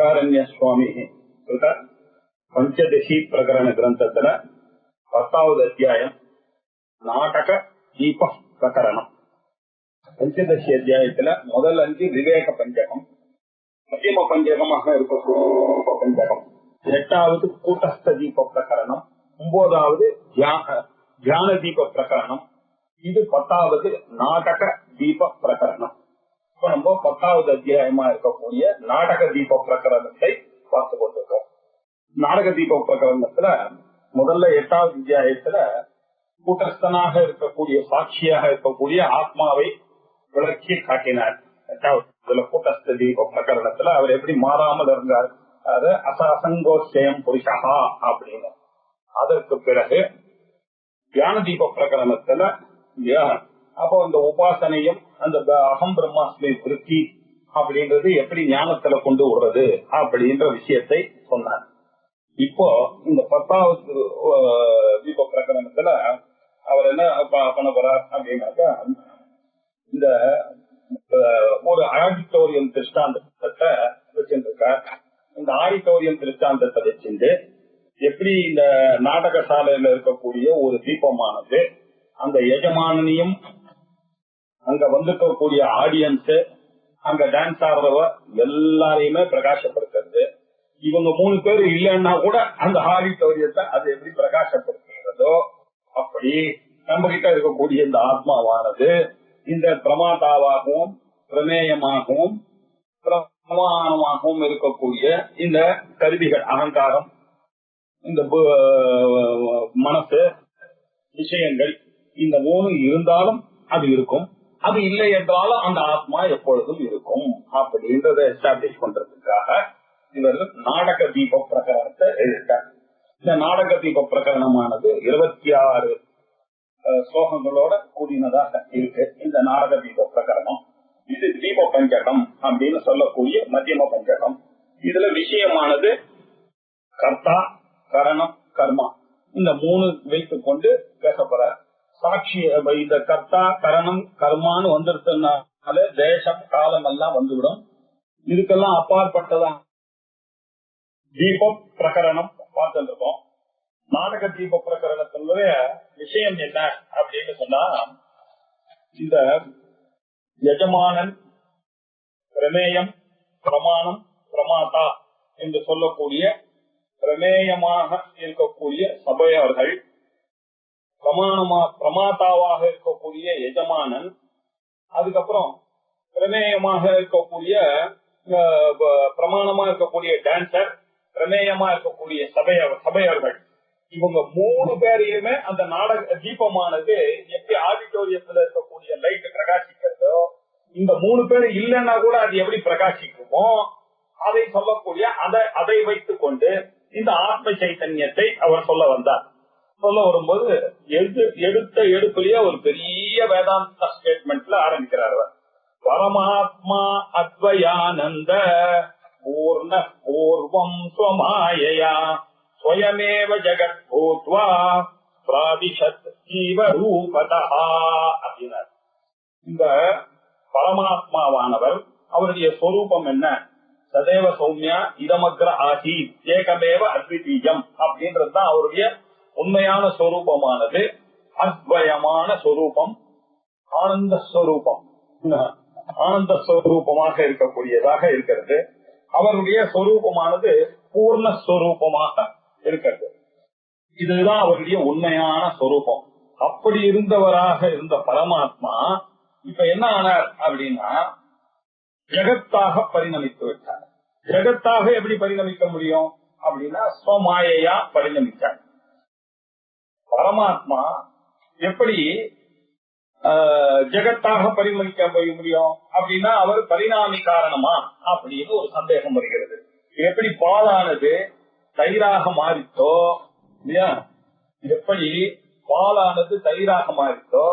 வித்யாரண்ய சுவாமி பஞ்சதசி பிரகரண கிரந்தத்துல 10வது அத்தியாயம் நாடக தீப பிரகரணம். பஞ்சதசி அத்தியாயத்துல முதல் 5 விவேக பஞ்சகம், மத்தியம பஞ்சகமாக இருக்கக்கூடிய பஞ்சகம், 8வது கூட்டஸ்த தீப பிரகரணம், 9வது தியான தீப பிரகரணம், இது 10வது நாடக தீப பிரகரணம். இப்ப நம்ம 10வது அத்தியாயமா இருக்கக்கூடிய நாடக தீப பிரகரணத்தை பார்த்து கொண்டிருக்கோம். நாடக தீப பிரகரணத்துல முதல்ல 8வது அத்தியாயத்துல கூட்டஸ்தனாக இருக்கக்கூடிய சாட்சியாக இருக்கக்கூடிய ஆத்மாவை விளக்கி காட்டினார். 8வது கூட்டஸ்த தீப பிரகரணத்துல அவர் எப்படி மாறாமல் இருந்தார், அது அசங்கோச்சயம் புருஷா அப்படின்னு. அதற்கு பிறகு தியான தீப பிரகரணத்துல அப்போ அந்த உபாசனையும் அந்த அகம் பிரம்மாஸ்மி விருத்தி அப்படின்றது எப்படி ஞானத்துல கொண்டு விடுறது அப்படின்ற விஷயத்தை சொன்னார். இப்போ இந்த 10வது தீப பிரகரணத்துல அவர் என்ன பண்ண போறார் அப்படின்னாக்கா, இந்த ஒரு ஆடிட்டோரியம் திருஷ்டாந்தத்தை வச்சிருக்கார். இந்த ஆடிட்டோரியம் திருஷ்டாந்தத்தை வச்சிருந்து எப்படி இந்த நாடக சாலையில இருக்கக்கூடிய ஒரு தீபமானது அந்த எஜமானனையும் அங்க வந்துக்கக்கூடிய ஆடியன்ஸ் அங்க டான்ஸ் ஆடுறவ எல்லாரையுமே பிரகாசப்படுத்துறது. இவங்க 3 பேர் இல்லைன்னா கூட அந்த ஆடிட்டோரியத்தை அது எப்படி பிரகாசப்படுத்துகிறதோ அப்படி நம்ம கிட்ட இருக்கக்கூடிய இந்த ஆத்மாவானது இந்த பிரமாதாவாகவும் பிரமேயமாகவும் பிரமாணமாகவும் இருக்கக்கூடிய இந்த கருவிகள் அகங்காரம், இந்த மனசு, விஷயங்கள், இந்த 3 இருந்தாலும் அது இருக்கும், அது இல்லை என்றாலும் அந்த ஆத்மா எப்பொழுதும் இருக்கும் அப்படின்றத எஸ்டாப்ளிஷ் பண்றதுக்காக இவர்கள் நாடக தீப பிரகரணத்தை எழுதிட்டார். இந்த நாடக தீப பிரகரணமானது 26 ஸ்லோகங்களோட கூடினதாக இருக்கு. இந்த நாடக தீப பிரகரணம் இது தீப பஞ்சகம் அப்படின்னு சொல்லக்கூடிய மத்தியம பஞ்சகம். இதுல விஷயமானது கர்த்தா, கரணம், கர்மா, இந்த 3 வைத்துக் கொண்டு பேசப்படுறார். சாட்சி இந்த கர்த்தா கரணம் கர்மான்னு வந்துருச்சுனால தேசம் காலம் எல்லாம் வந்துவிடும். இதுக்கெல்லாம் அப்பாற்பட்டதான் தீப பிரகரணம் பார்த்துட்டு இருக்கோம். நாடக தீப பிரகரணத்தினுடைய விஷயம் என்ன அப்படின்னு சொன்னா, இந்த எஜமானன், பிரமேயம், பிரமாணம், பிரமாதா என்று சொல்லக்கூடிய பிரமேயமாக இருக்கக்கூடிய சபையவர்கள், பிரமாதாவாக இருக்கக்கூடிய எஜமானன், அதுக்கப்புறம் பிரமேயமாக இருக்கக்கூடிய பிரமாணமா இருக்கக்கூடிய டான்சர், பிரமேயமா இருக்கக்கூடிய சபையவர்கள், இவங்க 3 பேரையுமே அந்த நாடக தீபமானது எப்படி ஆடிட்டோரியத்துல இருக்கக்கூடிய லைட் பிரகாசிக்கிறதோ, இந்த 3 பேர் இல்லைன்னா கூட அது எப்படி பிரகாசிக்குமோ அதை சொல்லக்கூடிய அதை வைத்துக் கொண்டு இந்த ஆத்ம சைத்தன்யத்தை அவர் சொல்ல வந்தார். சொல்ல வரும்போது எடுத்த எடுப்புலயே ஒரு பெரிய வேதாந்த ஸ்டேட்மெண்ட்ல ஆரம்பிக்கிறார். பரமாத்மா அத்வயானந்த பூர்ண பூர்வம் ஸ்வமாயயா ஸ்வயமேவ ஜகத் பூத்வா பிராதிஷத் ஜீவ ரூபதா அப்படின்னார். இந்த பரமாத்மாவானவர் அவருடைய சொரூபம் என்ன, சதேவ சௌமியா இதமக்ர ஆசி ஏகமேவ அத்விதீயம் அப்படின்றதுதான் அவருடைய உண்மையான சொரூபமானது. அத்வயமான சொரூபம், ஆனந்த ஸ்வரூபம், ஆனந்த ஸ்வரூபமாக இருக்கக்கூடியதாக இருக்கிறது. அவருடைய சொரூபமானது பூர்ணஸ்வரூபமாக இருக்கிறது. இதுதான் அவருடைய உண்மையான சொரூபம். அப்படி இருந்தவராக இருந்த பரமாத்மா இப்ப என்ன ஆனார் அப்படின்னா ஜெகத்தாக பரிணமித்து விட்டார். ஜெகத்தாக எப்படி பரிணமிக்க முடியும் அப்படின்னா ஸ்வமாயையா பரிணமித்தார். பரமாத்மா எப்படி ஜெகத்தாக பரிணமிக்க முடியும் அப்படின்னா அவர் பரிணாமி காரணமா அப்படின்னு ஒரு சந்தேகம் வருகிறது. எப்படி பாலானது தயிராக மாறித்தோ இல்லையா, எப்படி பாலானது தயிராக மாறித்தோ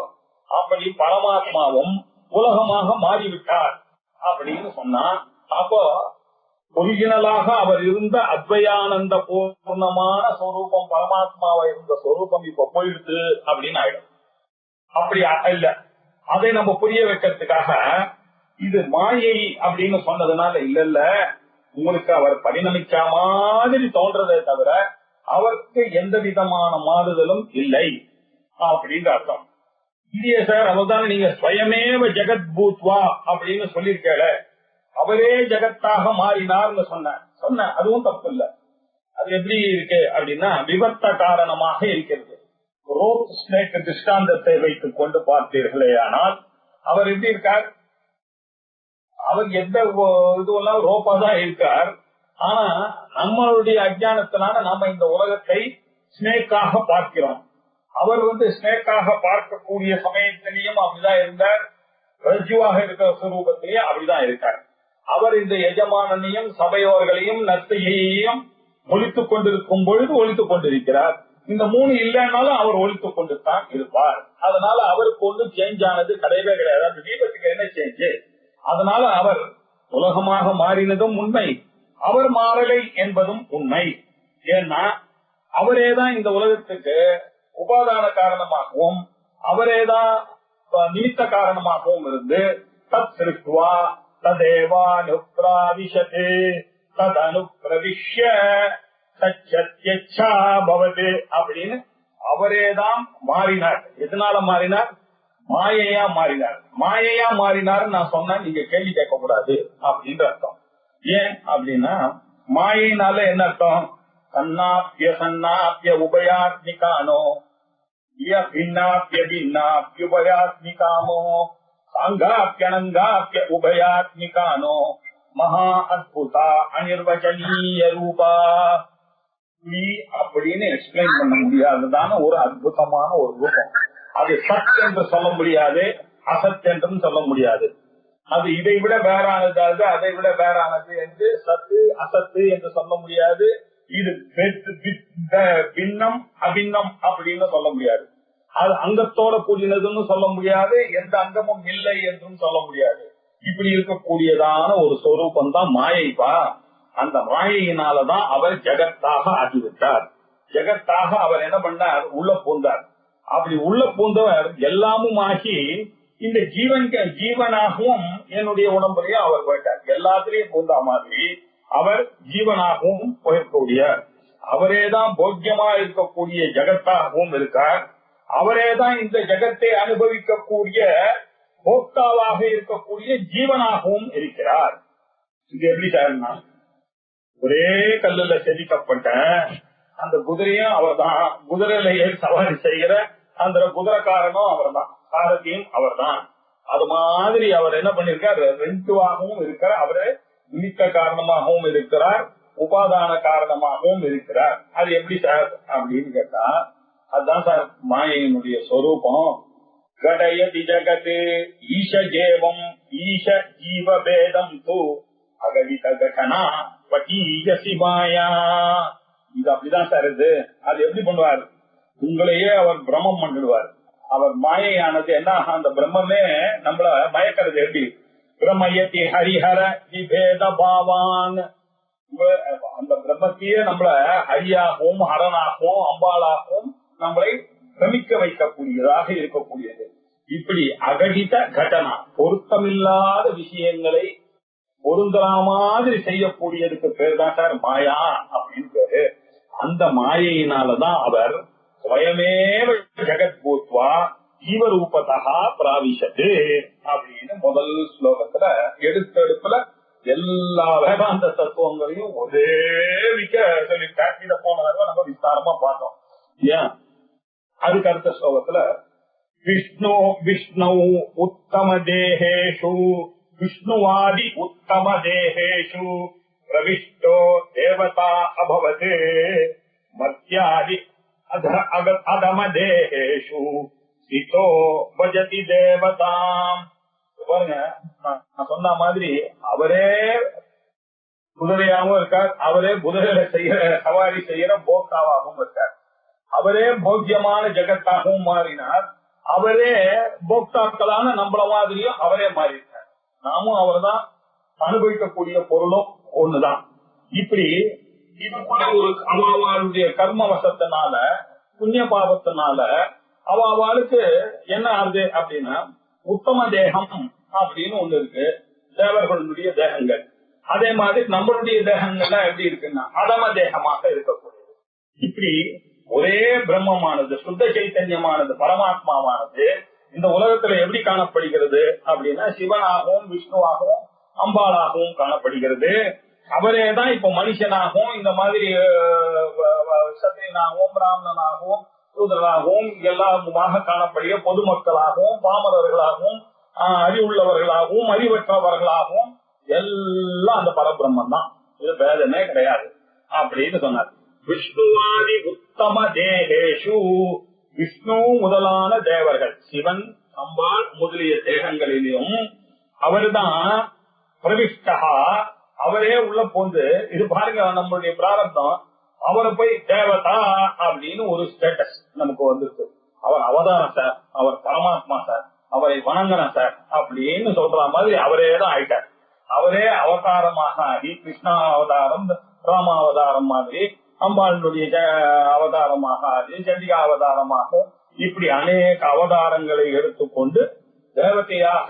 அப்படி பரமாத்மாவும் உலகமாக மாறிவிட்டார் அப்படின்னு சொன்னா, அப்போ ஒரிஜினலாக அவர் இருந்த அத்வயானந்த பூர்ணமான சொரூபம், பரமாத்மாவை இருந்த சொரூபம் இப்ப போயிடுது அப்படின்னு ஆயிடும். அப்படி இல்ல, அதை நம்ம புரிய வைக்கிறதுக்காக இது மாயை அப்படின்னு சொன்னதுனால இல்ல உங்களுக்கு அவர் பரிணமிச்ச மாதிரி தோன்றதே தவிர அவருக்கு எந்த விதமான மாறுதலும் இல்லை அப்படின்ற அர்த்தம். இல்லையே சார், அவர்தானே நீங்க ஸ்வயமேவ ஜெகத் பூத்வா அப்படின்னு சொல்லிருக்கல, அவரே ஜெகத்தாக மாறினார்னு சொன்ன அதுவும் தப்பு இல்ல. அது எப்படி இருக்கு அப்படின்னா விவர்த்த காரணமாக இருக்கிறது. ரோப் ஸ்னேக் திருஷ்டாந்தத்தை வைத்துக் கொண்டு பார்த்தீர்களே, ஆனால் அவர் எப்படி இருக்கார்? அவர் எந்த இதுவெல்லாம் ரோப்பா தான் இருக்கார். ஆனா நம்மளுடைய அஜ்ஞானத்தினால நாம இந்த உலகத்தை ஸ்னேக்காக பார்க்கிறோம். அவர் ஸ்னேக்காக பார்க்கக்கூடிய சமயத்திலையும் அப்படிதான் இருந்தார், ரஜுவாக இருக்கிற சுரூபத்திலேயும் அப்படிதான் இருக்கார். அவர் இந்த எஜமானனையும் சபையோர்களையும் நர்த்தையையும் ஒழித்துக் கொண்டிருக்கும் பொழுது ஒழித்துக் கொண்டிருக்கிறார். இந்த மூணு இல்லைன்னாலும் அவர் ஒழித்துக் கொண்டு தான் இருப்பார். அதனால அவருக்கு ஒன்றும் சேஞ்ச் ஆனது கிடையவே கிடையாது. அந்த தீபத்துக்கு என்ன சேஞ்சு? அதனால அவர் உலகமாக மாறினதும் உண்மை, அவர் மாறலை என்பதும் உண்மை. ஏன்னா அவரேதான் இந்த உலகத்துக்கு உபாதான காரணமாகவும் அவரேதான் நிமித்த காரணமாகவும் இருந்து தத் சிருஷ்டுவா ததேவானுப்ராவிஷதே ததனுப்ரவிஷ்ய சத்யத்யச்சா பவதே அப்படின்னு அவரேதான் மாறினார். எதனால மாறினார்? மாயையா மாறினார். மாயையா மாறினார் நான் சொன்னா நீங்க கேள்வி கேட்க கூடாது அப்படின்ற அர்த்தம். ஏன் அப்படின்னா மாயினால என்ன அர்த்தம்? சன்னாப்பிய சன்னாப்பிய உபயாத்மிகானோ பின்னாப்பிய பின்னாப்பிய உபயாத்மிகாமோ சாங்காப்பியனங்காப்பிய உபயாத்மிகானோ மகா அத்புதா அனிர்வச்சனீய ரூபா அப்படின்னு எக்ஸ்பிளைன் பண்ண முடியாததான ஒரு அற்புதமான ஒரு ரூபம். அது சத் என்று சொல்ல முடியாது, அசத் என்றும் சொல்ல முடியாது. அது இதை விட வேறானது, அதை விட வேறானது என்று சத்து அசத்து என்று சொல்ல முடியாது. இது பின்னம் அபின்னம் அப்படின்னு சொல்ல முடியாது. அது அங்கத்தோட கூடினதுன்னு சொல்ல முடியாது, எந்த அங்கமும் இல்லை என்றும் சொல்ல முடியாது. இப்படி இருக்கக்கூடியதான ஒரு சொரூபம் தான் மாயைப்பா. அந்த மாயையினாலதான் அவர் ஜெகத்தாக ஆகிவிட்டார். ஜெகத்தாக அவர் என்ன பண்ணார்? உள்ள பூந்தார். அப்படி உள்ள பூந்தவர் எல்லாமும் ஆகி இந்த ஜீவனாகவும் என்னுடைய உடம்புலையும் அவர் போயிட்டார். எல்லாத்திலையும் பூந்தா மாதிரி அவர் ஜீவனாகவும் போயக்கூடிய, அவரேதான் போக்கியமா இருக்கக்கூடிய ஜெகத்தாகவும் இருக்கார். அவரேதான் இந்த ஜெகத்தை அனுபவிக்கக்கூடிய போக்தாவாக இருக்கக்கூடிய ஜீவனாகவும் இருக்கிறார். இது எப்படி சார்னா, ஒரே கல்லுல செதுக்கப்பட்ட அந்த குதிரையும் அவர் தான், குதிரையில சவாரி செய்கிற அந்த குதிரைக்காரனும் அவர் தான், சாரதியும் அவர் தான். அது மாதிரி அவர் என்ன பண்ணிருக்கார்? ரெண்டுவாகவும் இருக்கிறார். அவரு நிமித்த காரணமாகவும் இருக்கிறார், உபாதான காரணமாகவும் இருக்கிறார். அது எப்படி சார் அப்படின்னு கேட்டா, அதுதான் சார் மாயையினுடைய சொரூபம். கடயதி ஜகத் ஈஷ ஜேவம் ஈஷ ஜீவ பேதம் தூ அகடித கடனா வட்டீயசி மாயா. இது அப்படிதான் சார். அது எப்படி பண்ணுவார்? உங்களையே அவர் பிரம்மம் பண்ணிடுவார். அவர் மாயையானது என்ன, அந்த பிரம்மே நம்மள மயக்கிறது. எப்படி? பிரம்மயத்தி ஹரிஹர விபேத பாவான். அந்த பிரம்மத்தையே நம்மள ஹரியாகவும் ஹரனாகவும் அம்பாளாகவும் நம்மளை பிரமிக்க வைக்கக்கூடியதாக இருக்கக்கூடியது. இப்படி அகடித கடனா, பொருத்தமில்லாத விஷயங்களை பொருந்தா மாதிரி செய்யக்கூடியதுக்கு பேர் தான் சார் மாயா அப்படின்னு பேரு. அந்த மாயையினாலதான் அவர் ஸ்வயமேவ ஜெகத் பூத்வா ஜீவரூபதா பிராவிஷது அப்படின்னு முதல் ஸ்லோகத்துல எடுத்தெடுப்புல எல்லா வேதாந்த தத்துவங்களையும் ஒரே விக்க சொல்லிட்டார். இத போன தடவை நம்ம விஸ்தாரமா பார்த்தோம். ஏன்? அதுக்கு அடுத்த ஸ்லோகத்துல விஷ்ணு விஷ்ணு உத்தம தேஹேஷு விஷ்ணுவாதி உத்தம தேஹேஷு பிரவிஷ்டோ தேவதா அபவதே மத்யாதி அதம தேஹேஷு சிதோ பஜதி தேவதாம். பாருங்க, நான் சொன்ன மாதிரி அவரே குதிரையாகவும் இருக்கார், அவரே குதிரையில செய்யற சவாரி செய்யற போக்தாவாகவும் இருக்கார், அவரே போக்கியமான ஜெகத்தாகவும் மாறினார், அவரே போக்தாக்களான நம்மள மாதிரியும் அவரே மாறினார். நாமும் அவர் தான் அனுபவிக்கக்கூடிய பொருளும் ஒண்ணுதான். இப்படி இதுக்குள்ள ஒரு அவாவாளுடைய கர்ம வசத்தினால புண்ணிய பாவத்தினால அவாவாளுக்கு என்ன ஆகுது அப்படின்னா உத்தம தேகம் அப்படின்னு ஒண்ணு இருக்கு. தேவர்களுடைய தேகங்கள் அதே மாதிரி நம்மளுடைய தேகங்கள்லாம் எப்படி இருக்குன்னா அதம தேகமாக இருக்கக்கூடியது. இப்படி ஒரே பிரம்மமானது, சுத்த சைத்தன்யமானது, பரமாத்மாவானது இந்த உலகத்துல எப்படி காணப்படுகிறது அப்படின்னா சிவனாகவும் விஷ்ணுவாகவும் அம்பாளாகவும் காணப்படுகிறது. அவரேதான் இப்ப மனுஷனாகவும் இந்த மாதிரி சத்திரியனாகவும் பிராமணனாகவும் சூதரனாகவும் எல்லாமாக காணப்படுகிற பொதுமக்களாகவும் பாமரர்களாகவும் அறிவுள்ளவர்களாகவும் அறிவற்றவர்களாகவும் எல்லாம் அந்த பரபிரம்மன் தான். இது பேதமே கிடையாது அப்படின்னு சொன்னார். விஷ்ணுவாதி உத்தம தேகேஷு, விஷ்ணு முதலான தேவர்கள், சிவன் அம்பாள் முதலிய தேகங்களிலும் அவர்தான் பிரவிஷ்டா, அவரே உள்ள போந்து. இது பாருங்க நம்மளுடைய பிராரப்தம். அவரை போய் தேவதா அப்படின்னு ஒரு ஸ்டேட்டஸ் நமக்கு வந்துருக்கு. அவர் அவதாரம் சார், அவர் பரமாத்மா சார், அவரை வணங்கணும் சார் அப்படின்னு சொல்ற மாதிரி அவரே தான் ஆயிட்டார். அவரே அவதாரமாக ஆகி கிருஷ்ணா அவதாரம், ராம அவதாரம் மாதிரி, அம்பாளுடைய அவதாரமாக ஆகி சண்டிகா அவதாரமாகவும் இப்படி அநேக அவதாரங்களை எடுத்துக்கொண்டு தேவதையாக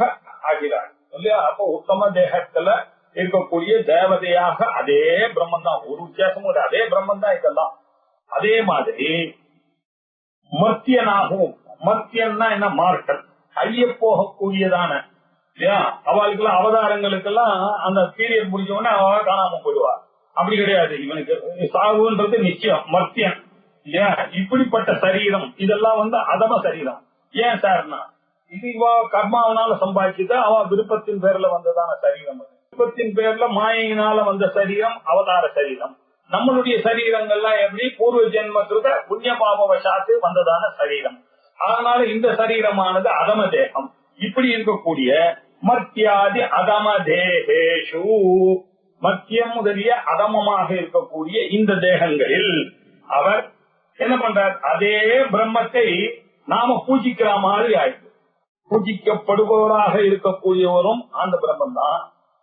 ஆகிறார் இல்லையா? அப்போ உத்தம தேகத்துல இருக்கக்கூடிய தேவதையாக அதே பிரம்மன் தான், ஒரு வித்தியாசமும் அதே பிரம்மன் தான் இதெல்லாம். அதே மாதிரி மர்த்தியனாகவும், மர்த்தியன்னா என்ன, மார்க்கல், ஐய போகக்கூடியதான இல்லையா? அவளுக்கெல்லாம் அவதாரங்களுக்கெல்லாம் அந்த பீரியட் முடிஞ்சவொடனே அவ காணாம போயிடுவா. அப்படி கிடையாது, இவனுக்கு சாகுன்றது நிச்சயம், மர்த்தியன் இல்லையா? இப்படிப்பட்ட சரீரம் இதெல்லாம் அதம சரீரம். ஏன் சார்னா இது இவ கர்மாவனால சம்பாதிச்சுட்டு அவ விருப்பத்தின் பேர்ல வந்ததான சரீரம். விருப்பத்தின் பேர்ல மாயினால வந்த சரீரம் அவதார சரீரம். நம்மளுடைய சரீரங்கள்லாம் எப்படி பூர்வ ஜென்மத்திற்கு புண்ணிய பாபவசாத்து வந்ததான சரீரம். அதனால இந்த சரீரமானது அதம தேகம். இப்படி இருக்கக்கூடிய மர்த்தியாதி அதம தேகேஷு, மத்தியம் முதலிய அதமமாக இருக்கக்கூடிய இந்த தேகங்களில் அவர் என்ன பண்றார்? அதே பிரம்மத்தை நாம பூஜிக்கிற மாதிரி ஆயிடுது. பூஜிக்கப்படுபவராக இருக்கக்கூடியவரும் அந்த பிரம்மம் தான்,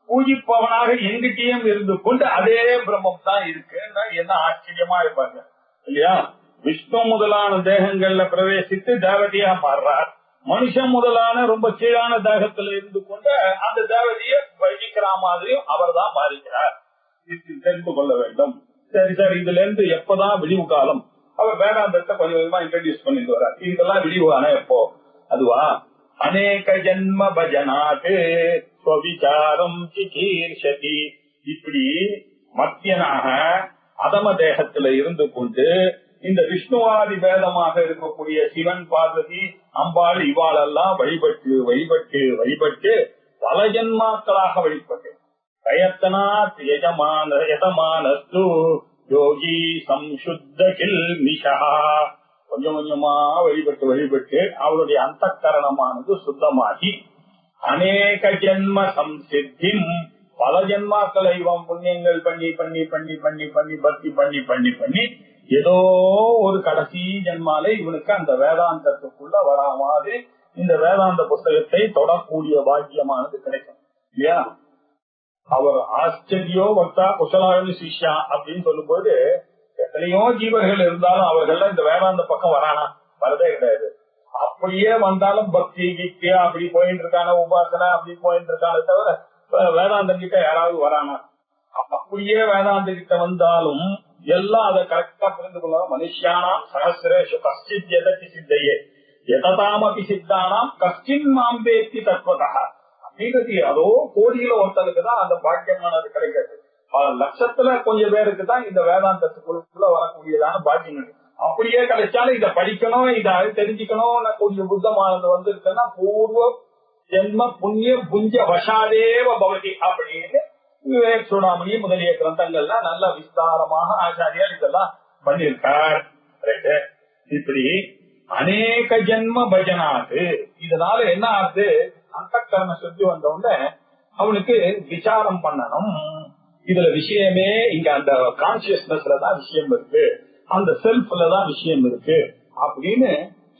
பூஜிப்பவனாக எங்கிட்டையும் இருந்து கொண்டு அதே பிரம்மம் தான் இருக்கு. என்ன ஆச்சரியமா இருப்பாங்க இல்லையா? விஷ்ணு முதலான தேகங்கள்ல பிரவேசித்து தேவதையா மாறுறார். மனுஷன் முதலான ரொம்ப கீழான தேகத்துல இருந்து கொண்டு அந்த தேவதையை வகிக்கிற மாதிரியும் அவர் தான் மாறுகிறார். தெரிந்து கொள்ள வேண்டும். சரி சார், இதுல இருந்து எப்பதான் விடிவு காலம்? அவர் வேதாந்தத்தை கொஞ்சம் கொஞ்சமா இன்ட்ரோடியூஸ் பண்ணிட்டு வர்றார். இதுக்கெல்லாம் விடிவான எப்போ? அதுவா, அநேக ஜன்ம பஜனாட்டு ஸ்வவிசாரம் சிகீர்ஷதி. இப்படி மத்தியனாக அதம தேகத்துல இருந்து கொண்டு இந்த விஷ்ணுவாதி வேதமாக இருக்கக்கூடிய சிவன், பார்வதி, அம்பாள் இவாளெல்லாம் வழிபட்டு வழிபட்டு வழிபட்டு பல ஜன்மாக்களாக வழிபட்டு பிரயத்தனாத் யஜமானஸ்து யோகி சம்சுத்த கில்மிஷா, கொஞ்சம் கொஞ்சமா வழிபட்டு வழிபட்டு அவருடைய அந்த கரணமானது சுத்தமாகி அநேக ஜென்ம சம்சித்திம், பல ஜென்மாக்களை இவன் புண்ணியங்கள் பண்ணி பண்ணி பண்ணி பண்ணி பண்ணி பக்தி பண்ணி பண்ணி பண்ணி ஏதோ ஒரு கடைசி ஜென்மாலை இவனுக்கு அந்த வேதாந்தத்துக்குள்ள வரா மாதிரி இந்த வேதாந்த புஸ்தகத்தை தொடக்கூடிய பாக்கியமானது கிடைக்கும் இல்லையா? அவர் ஆச்சரியோ வக்தா குசலாளி சிஷ்யா அப்படின்னு சொல்லும் போது எத்தனையோ ஜீவர்கள் இருந்தாலும் அவர்கள் இந்த வேதாந்த பக்கம் வரானா? வரதே கிடையாது. அப்படியே வந்தாலும் பக்தி கீர்த்தியா அப்படி போயிட்டு இருக்கான, உபாசனை அப்படி போயிட்டு இருக்கான தவிர வேதாந்தம் கிட்ட யாராவது வரானா? அப்படியே வேதாந்த கிட்ட வந்தாலும் எல்லாம் அதை கரெக்டா புரிந்து கொள்ள, மனுஷியானா சகசிரேஷு கஷ்டித் எதற்கு சித்தையே எதாமபி சித்தானாம் கஷ்டின் மாம்பேத்தி தத்வதா அப்படின்றது அதோ கோடியில ஒருத்தனுக்கு தான் அந்த பாக்கியமானது கிடைக்கிறது. பல லட்சத்துல கொஞ்சம் பேருக்கு தான் இந்த வேதாந்தத்துக்குள்ள வரக்கூடியதான பாக்கியங்கள். அப்படியே கிடைச்சாலும் இதை படிக்கணும், இதை தெரிஞ்சுக்கணும் கூடிய புத்தமானது வந்துருக்குன்னா பூர்வ ஜென்ம புண்ணிய புஞ்ச வசாதேவ பவதி அப்படின்னு விவேக் சூடாமணி முதலிய கிரந்தங்கள்லாம் நல்ல விஸ்தாரமாக ஆச்சாரியால் இதெல்லாம் பண்ணியிருக்கார். இப்படி அநேக ஜென்ம பஜனாது, இதனால என்ன ஆகுது? அந்த கர்ம சுத்தி வந்தவுடனே அவனுக்கு விசாரம் பண்ணணும். இதுல விஷயமே இங்க அந்த கான்சியஸ்னஸ்ல தான் விஷயம் இருக்கு, அந்த செல்ஃப்ல தான் விஷயம் இருக்கு அப்படின்னு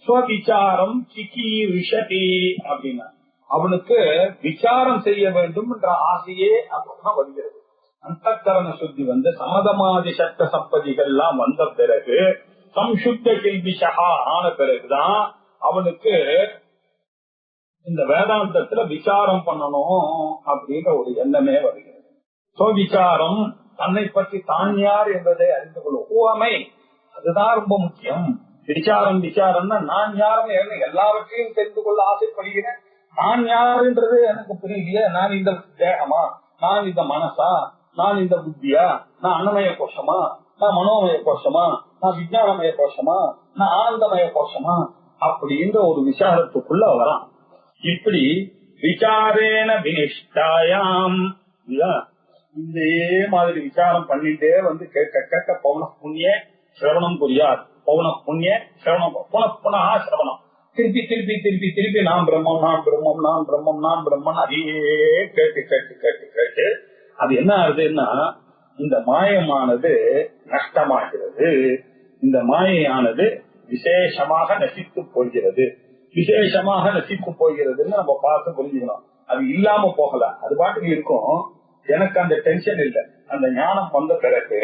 ஸ்வவிசாரம் சிகீர்ஷதி அப்படின்னா அவனுக்கு விசாரம் செய்ய வேண்டும் என்ற ஆசையே அப்படின்னா வருகிறது. அந்த கரண சுத்தி சமதமாதி சட்ட சப்பதிகள் எல்லாம் வந்த பிறகு சம்சுத்த கில்பிஷா ஆன பிறகுதான் அவனுக்கு இந்த வேதாந்தத்துல விசாரம் பண்ணணும் அப்படின்ற ஒரு எண்ணமே வருகிறது. விசாரம் தன்னை பற்றி தான் யார் என்பதை அறிந்து கொள்ளும். ஊமை அதுதான் ரொம்ப முக்கியம். விசாரம் விசாரம்னா நான் யாருன்னு எல்லாவற்றையும் தெரிந்து கொள்ள ஆசைப்படுகிறேன். நான் யாருன்றது எனக்கு புரியலையே. நான் இந்த தேகமா, நான் இந்த மனசா, நான் இந்த புத்தியா, நான் அன்னமய கோஷமா, நான் மனோமய கோஷமா, நான் விஞ்ஞானமய கோஷமா, நான் ஆனந்தமய கோஷமா அப்படின்ற ஒரு விசாரத்துக்குள்ள வரான். இப்படி விசாரேன வினிஷ்டாயாம் இதே மாதிரி விசாரம் பண்ணிட்டே வந்து கேட்க கேட்க பௌன புண்ணிய சிரவணம் புரியாது. பௌன புண்ணிய சிரவணம் புனப்புனா சிரவணம் திருப்பி திருப்பி திருப்பி திருப்பி நான் பிரம்மம் நான் பிரம்மம் நான் பிரம்மம் நான் பிரம்மன் அதையே கேட்டு கேட்டு கேட்டு கேட்டு அது என்ன ஆகுதுன்னா இந்த மாயமானது நஷ்டமாகிறது. இந்த மாயையானது விசேஷமாக நசித்து போகிறது. விசேஷமாக நசித்து போகிறதுன்னு நம்ம பார்த்து புரிஞ்சுக்கணும். அது இல்லாம போகல, அது பாட்டுக்கு இருக்கும். எனக்கு அந்த டென்ஷன் இல்லை. அந்த ஞானம் வந்த பிறகு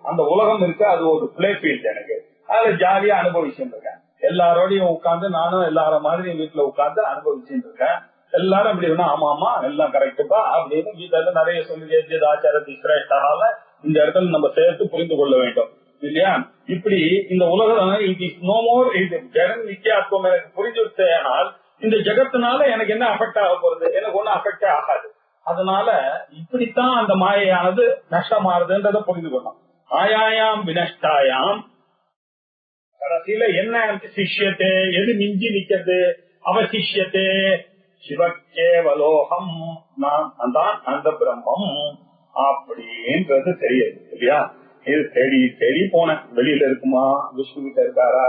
அந்த உலகம் இருக்கு, அது ஒரு பிளே ஃபீல்ட். எனக்கு அதுல ஜாலியா அனுபவிச்சுட்டு இருக்கேன். எல்லாரோடையும் உட்கார்ந்து நானும் எல்லார மாதிரி வீட்டுல உட்கார்ந்து அனுபவிச்சுட்டு இருக்கேன். எல்லாரும் அப்படி வேணா ஆமா ஆமா எல்லாம் கரெக்டுப்பா அப்படின்னு வீட்டுல நிறைய சொல்லி ஆச்சாரத்தை சிரேஷ்டால இந்த இடத்துல நம்ம சேர்த்து புரிந்து கொள்ள வேண்டும் இல்லையா? இப்படி இந்த உலகம் இட் இஸ் நோ மோர், இது ஜெகன் நித்தியாத்வம் எனக்கு புரிஞ்சுட்டேனால் இந்த ஜெகத்தினால எனக்கு என்ன அஃபெக்ட் ஆக போறது? எனக்கு ஒன்னும் அஃபெக்டே ஆகாது. அதனால இப்படித்தான் அந்த மாயையானது நஷ்டமாறுதுன்றத புரிந்து கொள்ளணும். மாயாயாம் வினஷ்டாயாம் கடைசியில என்ன சிஷ்யத்தே, எது மிஞ்சி நிக்கிறது? அவசிஷ்யத்தே சிவக்கேவலோகம், நான் தான் அந்த பிரம்மம் அப்படின்றது தெரியுது இல்லையா? இது தேடி தேடி போனேன். வெளியில இருக்குமா? விஷ்ணு கிட்ட இருக்காரா?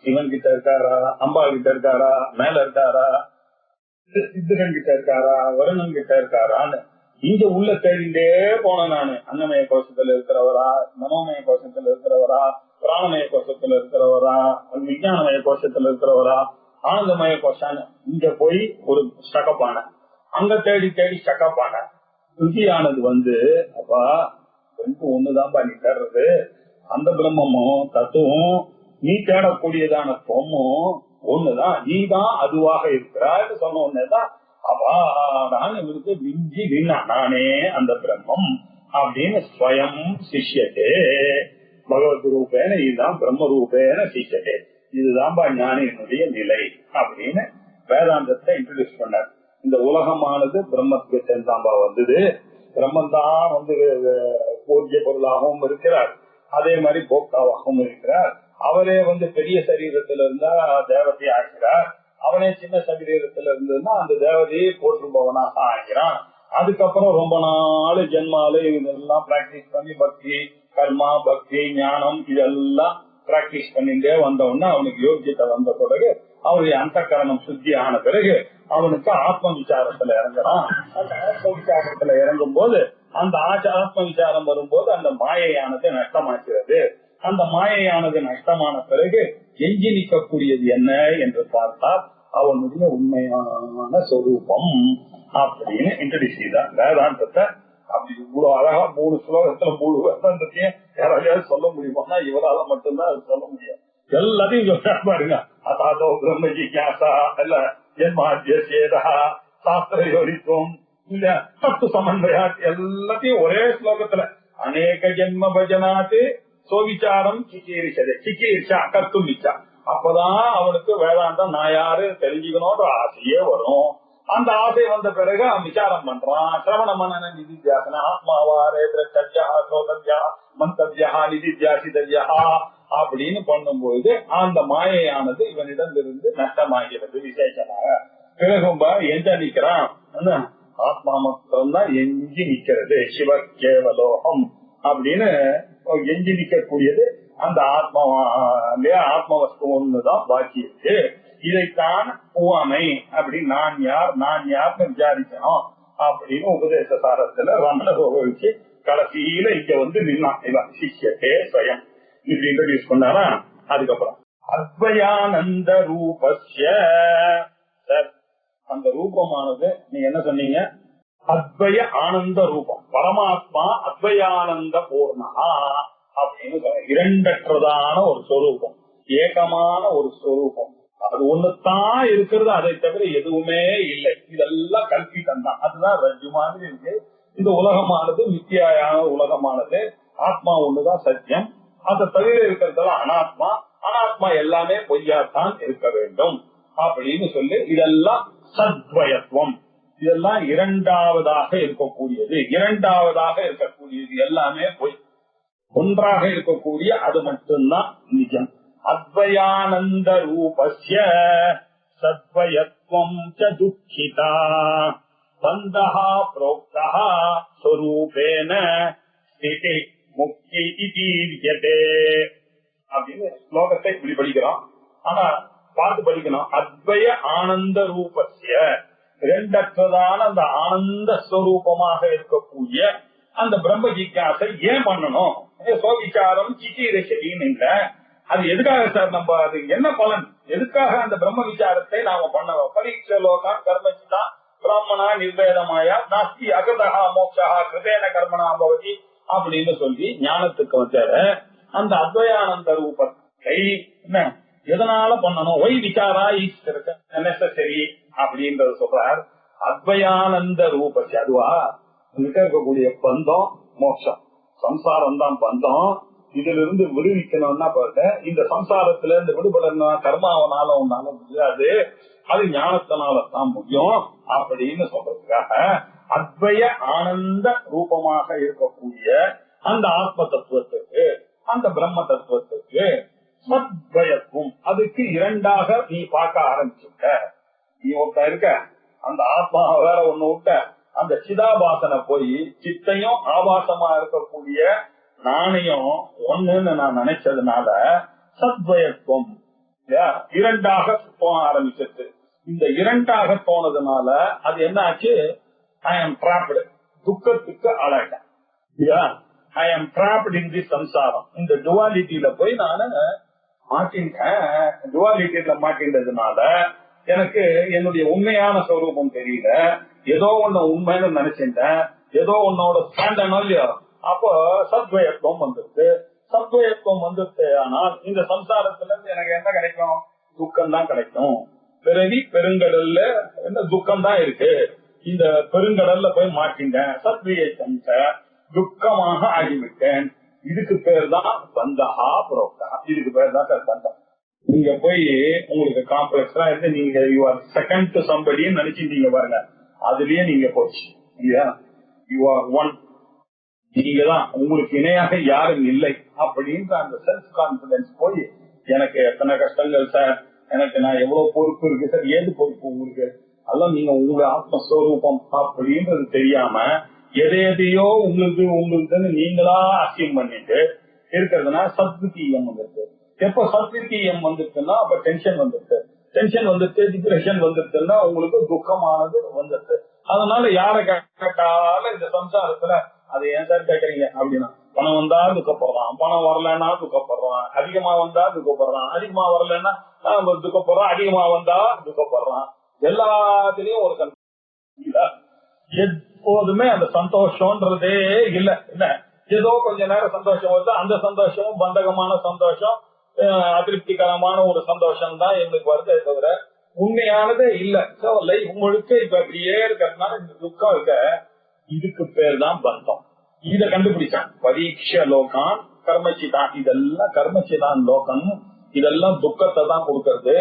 சிவன் கிட்ட இருக்காரா? அம்பா கிட்ட இருக்காரா? மேல இருக்காரா? சித்தகன் கிட்ட இருக்காரா? வருணன் கிட்ட இருக்காரான்னு இங்க உள்ள தேடிண்டே போன நானு. அன்னமய கோஷத்துல இருக்கிறவரா? மனோமய கோஷத்துல இருக்கிறவரா? பிராணமய கோஷத்துல இருக்கிறவரா? விஞ்ஞானமய கோஷத்துல இருக்கிறவரா? ஆனந்தமய கோஷான்னு இங்க போய் ஒரு ஸ்டக்கப்பான, அங்க தேடி தேடி ஸ்டக்கப்பான. ருச்சியானது வந்து அப்பா ரெண்டு ஒண்ணுதான்பா நீ தேடுறது. அந்த பிரம்மமும் தத்துவம் நீ தேடக்கூடியதான பொம்மும் ஒண்ணுதான். நீ தான் அதுவாக இருக்கிறான்னு சொன்ன உடனேதான் அப்பாதான் இவருக்கு விஞ்சி விண்ணா நானே அந்த பிரம்மம் அப்படின்னு ஸ்வயம் சிஷ்யத்தே பகவத் ரூபேன, இதுதான் பிரம்ம ரூபேன சிஷ்யத்தே, இதுதான்பா ஞானியினுடைய நிலை அப்படின்னு வேதாந்தத்தை இன்ட்ரோடியூஸ் பண்ணார். இந்த உலகமானது பிரம்மத்துக்கு சேர்ந்தாம்பா வந்தது. பிரம்மன் தான் வந்து பூஜ்ய பொருளாகவும் இருக்கிறார், அதே மாதிரி போக்தாவாகவும் இருக்கிறார். அவரே வந்து பெரிய சரீரத்துல இருந்தா தேவதை ஆகிறார், அவனே சின்ன சரீரத்துல இருந்ததுன்னா அந்த தேவதையை போற்றுபவனாக ஆகிறான். அதுக்கப்புறம் ரொம்ப நாள் ஜென்மாலு இதெல்லாம் பிராக்டிஸ் பண்ணி பக்தி கர்மா பக்தி ஞானம் இதெல்லாம் பிராக்டிஸ் பண்ணிட்டே வந்தவொன்னா அவனுக்கு யோகியத்தை வந்த பிறகு அவருடைய அந்த கரணம் சுத்தி ஆன பிறகு அவனுக்கு ஆத்ம விசாரத்துல இறங்குறான். அந்த ஆத்ம விசாரத்துல இறங்கும் போது அந்த ஆத்ம விசாரம் வரும்போது அந்த மாயையானது நஷ்டமாக்கிறது. அந்த மாயையானது நஷ்டமான பிறகு எஞ்சி நிற்கக்கூடியது என்ன என்று பார்த்தால் அவனுடைய உண்மையான சொரூபம் அப்படின்னு இன்ட்ரோடியூஸ் செய்தார் வேதாந்தத்தை. அப்படி இவ்வளவு அழகா 3 ஸ்லோகத்துல 3 வேதாந்தத்தையும் யாராலையாவது சொல்ல முடியுமானா இவரால மட்டும்தான் அது சொல்ல முடியும். எல்லாத்தையும் சொல்ல பாருங்க. அதாதோ பிரம்ம ஜிக்யாசா இல்ல ஜென்மாத்யசேதா சாஸ்திர யோனித்துவம் இல்ல தத்து சமன்வயாத் எல்லாத்தையும் ஒரே ஸ்லோகத்துல அநேக ஜென்ம பஜனாத்து சோவிச்சாரம் சிக்கீரிச்சது சிக்கீரிச்சா கர்த்தும் இச்சா. அப்பதான் அவனுக்கு வேதாந்தம் நான் யாரு தெரிஞ்சுக்கணும்ன்ற ஆசையே வரும். அந்த ஆசை வந்த பிறகு அவன் விசாரம் பண்றான். சிரவண மனன நிதித்தியாசன ஆத்மாவாரே பிரத்யா சோதத்யா மந்தத்யா நிதித்தியாசிதத்யா அப்படின்னு பண்ணும்போது அந்த மாயையானது இவனிடமிருந்து நஷ்டமாகிறது விசேஷமாக. பிறகும்பா எந்த நிக்கிறான்? ஆத்மா மாத்திரம் தான் எஞ்சி நிக்கிறது. சிவ கேவலோகம் அப்படின்னு எஞ்சி நிக்கக்கூடியது அந்த ஆத்மா இல்லையா? ஆத்ம வஸ்து ஒண்ணுதான் பாக்கி இருக்கு. இதைத்தான் பூவாமை அப்படி நான் யார் நான் யார்னு விசாரிக்கணும் அப்படின்னு உபதேச சாரத்துல ரமண வச்சு கடைசியில இங்க வந்து நின்னான். இவன் சிஷ்யத்தே ஸ்வயம் இப்படி இன்ட்ரோடியூஸ் பண்ணாரா. அதுக்கப்புறம் அத்வயானந்த ரூபஸ்ய சார் அந்த ரூபமானது நீங்க என்ன சொன்னீங்க? அத்வய ஆனந்த ரூபம். பரமாத்மா அத்வயானந்த பூர்ணா அப்படின்னு இரண்டற்றதான ஒரு சொரூபம், ஏகமான ஒரு சொரூபம். அது ஒண்ணுதான் இருக்கிறது, அதை தவிர எதுவுமே இல்லை. இதெல்லாம் கல்பித்தம் தான். அதுதான் ரஜ்ஜு மாதிரி இருக்கு, இந்த உலகமானது மித்தியான உலகமானது, ஆத்மா ஒண்ணுதான் சத்தியம், அதை தவிர இருக்கிறதெல்லாம் அனாத்மா, அனாத்மா எல்லாமே பொய்யாத்தான் இருக்க வேண்டும் அப்படின்னு சொல்லி இதெல்லாம் சத்வயத்துவம், இதெல்லாம் இரண்டாவதாக இருக்கக்கூடியது. இரண்டாவதாக இருக்கக்கூடியது எல்லாமே பொய், ஒன்றாக இருக்கக்கூடிய அது மட்டும்தான் நிஜம். அத்வயானந்த ரூபஸ்ய சத்வயத்வம் ச துக்கிதா பந்தஹ ப்ரோக்தஹ ஸ்வரூபேன ஸ்திதி முக்தி இதீர்யதே அப்படின்னு ஸ்லோகத்தை இப்படி படிக்கிறோம். ஆனா பார்த்து படிக்கணும். அத்வய ஆனந்த ரூபஸ்ய, இரண்டற்றதான அந்த ஆனந்த ஸ்வரூபமாக இருக்கக்கூடிய அந்த பிரம்ம ஜிக்யாசை ஏன் பண்ணணும்? சோவிச்சாரம் சிச்சீரசரின்னு இல்ல, அது எதுக்காக சார்? நம்ம அது என்ன பலன்? எதுக்காக அந்த பிரம்ம விசாரத்தை நாம பண்ணணும்? பரீட்ச லோகா கர்மச்சிதான் பிராமணா நிர்வேதமாயா நாஸ்தி அகதா மோட்சா கிருதேன கர்மணா பவதி அப்படின்னு சொல்லி ஞானத்துக்கு வந்த அந்த அத்வயானந்த ரூபத்தை என்ன எதனால பண்ணணும்? ஒய் விசாரா இஸ் நெசசரி அப்படின்றது சொல்றார். அத்வயானந்த ரூபத்தை அதுவா இருக்கக்கூடிய பந்தம் மோட்சம், சம்சாரம் தான் பந்தம். இதுல இருந்து விடுவிக்கணும்னா இந்த சம்சாரத்துல இருந்து விடுபடணும் கர்மாவனால ஒன்னால முடியாது, அது ஞானத்தினால தான் முடியும் அப்படின்னு சொல்றதுக்காக அத்வய ஆனந்த ரூபமாக இருக்கக்கூடிய அந்த ஆத்ம தத்துவத்துக்கு, அந்த பிரம்ம தத்துவத்துக்கு சத்வயத்துவம், அதுக்கு இரண்டாக நீ பார்க்க ஆரம்பிச்சுட்ட. நீ ஒருத்த இருக்க, அந்த ஆத்மா வேற ஒண்ணு விட்ட, அந்த சிதாபாசனை போய் சித்தையும் ஆபாசமா இருக்கக்கூடிய நாணயம் ஒண்ணுன்னு நான் நினைச்சதுனால சத்வயத்துவம் இரண்டாக போன ஆரம்பிச்சிருச்சு. இந்த இரண்டாக போனதுனால அது என்ன ஆச்சு? ஐ எம் டிராப்டு, துக்கத்துக்கு ஆளாயிட்டேன். ஐ எம் டிராப்டு இன் தி சம்சாரம். இந்த டுவாலிட்டியில போய் நான் மாட்டின்ட்டேன். டுவாலிட்டியில மாட்டின்றதுனால எனக்கு என்னுடைய உண்மையான ஸ்வரூபம் தெரியல. ஏதோ ஒண்ணு உண்மைன்னு நினைச்சிட்டேன், ஏதோ உன்னோட ஸ்டாண்டனோ இல்லையோ. அப்போ சத்வயத்துவம் வந்துருச்சு. சத்வயத்துவம் வந்துருச்சு. ஆனால் இந்த சம்சாரத்துல இருந்து எனக்கு என்ன கிடைக்கும்? துக்கம் தான் கிடைக்கும். பிறவி பெருங்கடல்ல என்ன துக்கம் தான் இருக்கு. இந்த பெருங்கடல்ல போய் மாட்டிட்டேன், சத்வயத்தம் துக்கமாக ஆகிவிட்டேன். இதுக்கு பேர் தான் பந்தஹா புரோக்தா. இதுக்கு பேர் தான் சார் பந்தம். நீங்க போய் உங்களுக்கு காம்ப்ளெக்ஸா இருந்து நீங்க யூ ஆர் செகண்ட் டு சம்படின்னு நினைச்சிட்டீங்க பாருங்க, அதுலயே நீங்க போச்சு இல்லையா? யூ ஆர் ஒன், நீங்க தான், உங்களுக்கு இணையாக யாரும் இல்லை அப்படின்ற அந்த செல்ஃப் கான்பிடன்ஸ் போய் எனக்கு எத்தனை கஷ்டங்கள் சார், எனக்கு நான் எவ்வளவு பொறுப்பு இருக்கு சார், ஏது பொறுப்பு உங்களுக்கு, அதெல்லாம் நீங்க உங்க ஆத்மஸ்வரூபம் அப்படின்றது தெரியாம எதையோ உங்களுக்கு உங்களுக்குன்னு நீங்களா அசியம் பண்ணிட்டு இருக்கிறதுனா சத்விதீயம் வந்துருக்கு. எப்ப சத்விதீயம் வந்துருச்சுன்னா அப்ப டென்ஷன் வந்துருக்கு. டென்ஷன் வந்துட்டு டிப்ரெஷன் வந்துருச்சுன்னா உங்களுக்கு துக்கமானது வந்துருக்கு. அதனால யார கேட்டாலும் இந்த சம்சாரத்துல அதை ஏன் சார் கேட்கறீங்க அப்படின்னா, பணம் வந்தா துக்கப்படுறான், பணம் வரலன்னா துக்கப்படுறான், அதிகமா வந்தா துக்கப்படுறான், அதிகமா வரலன்னா துக்கப்படுறான், அதிகமா வந்தா துக்கப்படுறான். எல்லாத்திலயும் ஒரு எப்போதுமே அந்த சந்தோஷம்ன்றதே இல்ல. என்ன ஏதோ கொஞ்ச நேரம் சந்தோஷம் வருது, அந்த சந்தோஷமும் பந்தகமான சந்தோஷம், அதிருப்திகரமான ஒரு சந்தோஷம் தான் எங்களுக்கு வருதே தவிர உண்மையானதே இல்ல. லைஃப் முழுக்க இப்ப அப்படியே இருக்கிறதுனால இந்த துக்கம் இருக்க, இதுக்கு பேர் தான் பந்தம். இத கண்டுபிடிச்சான். பரீட்ச லோகான் கர்மச்சிதான், இதெல்லாம் கர்மச்சிதான் லோகம், இதெல்லாம் துக்கத்தை தான் கொடுக்கறது.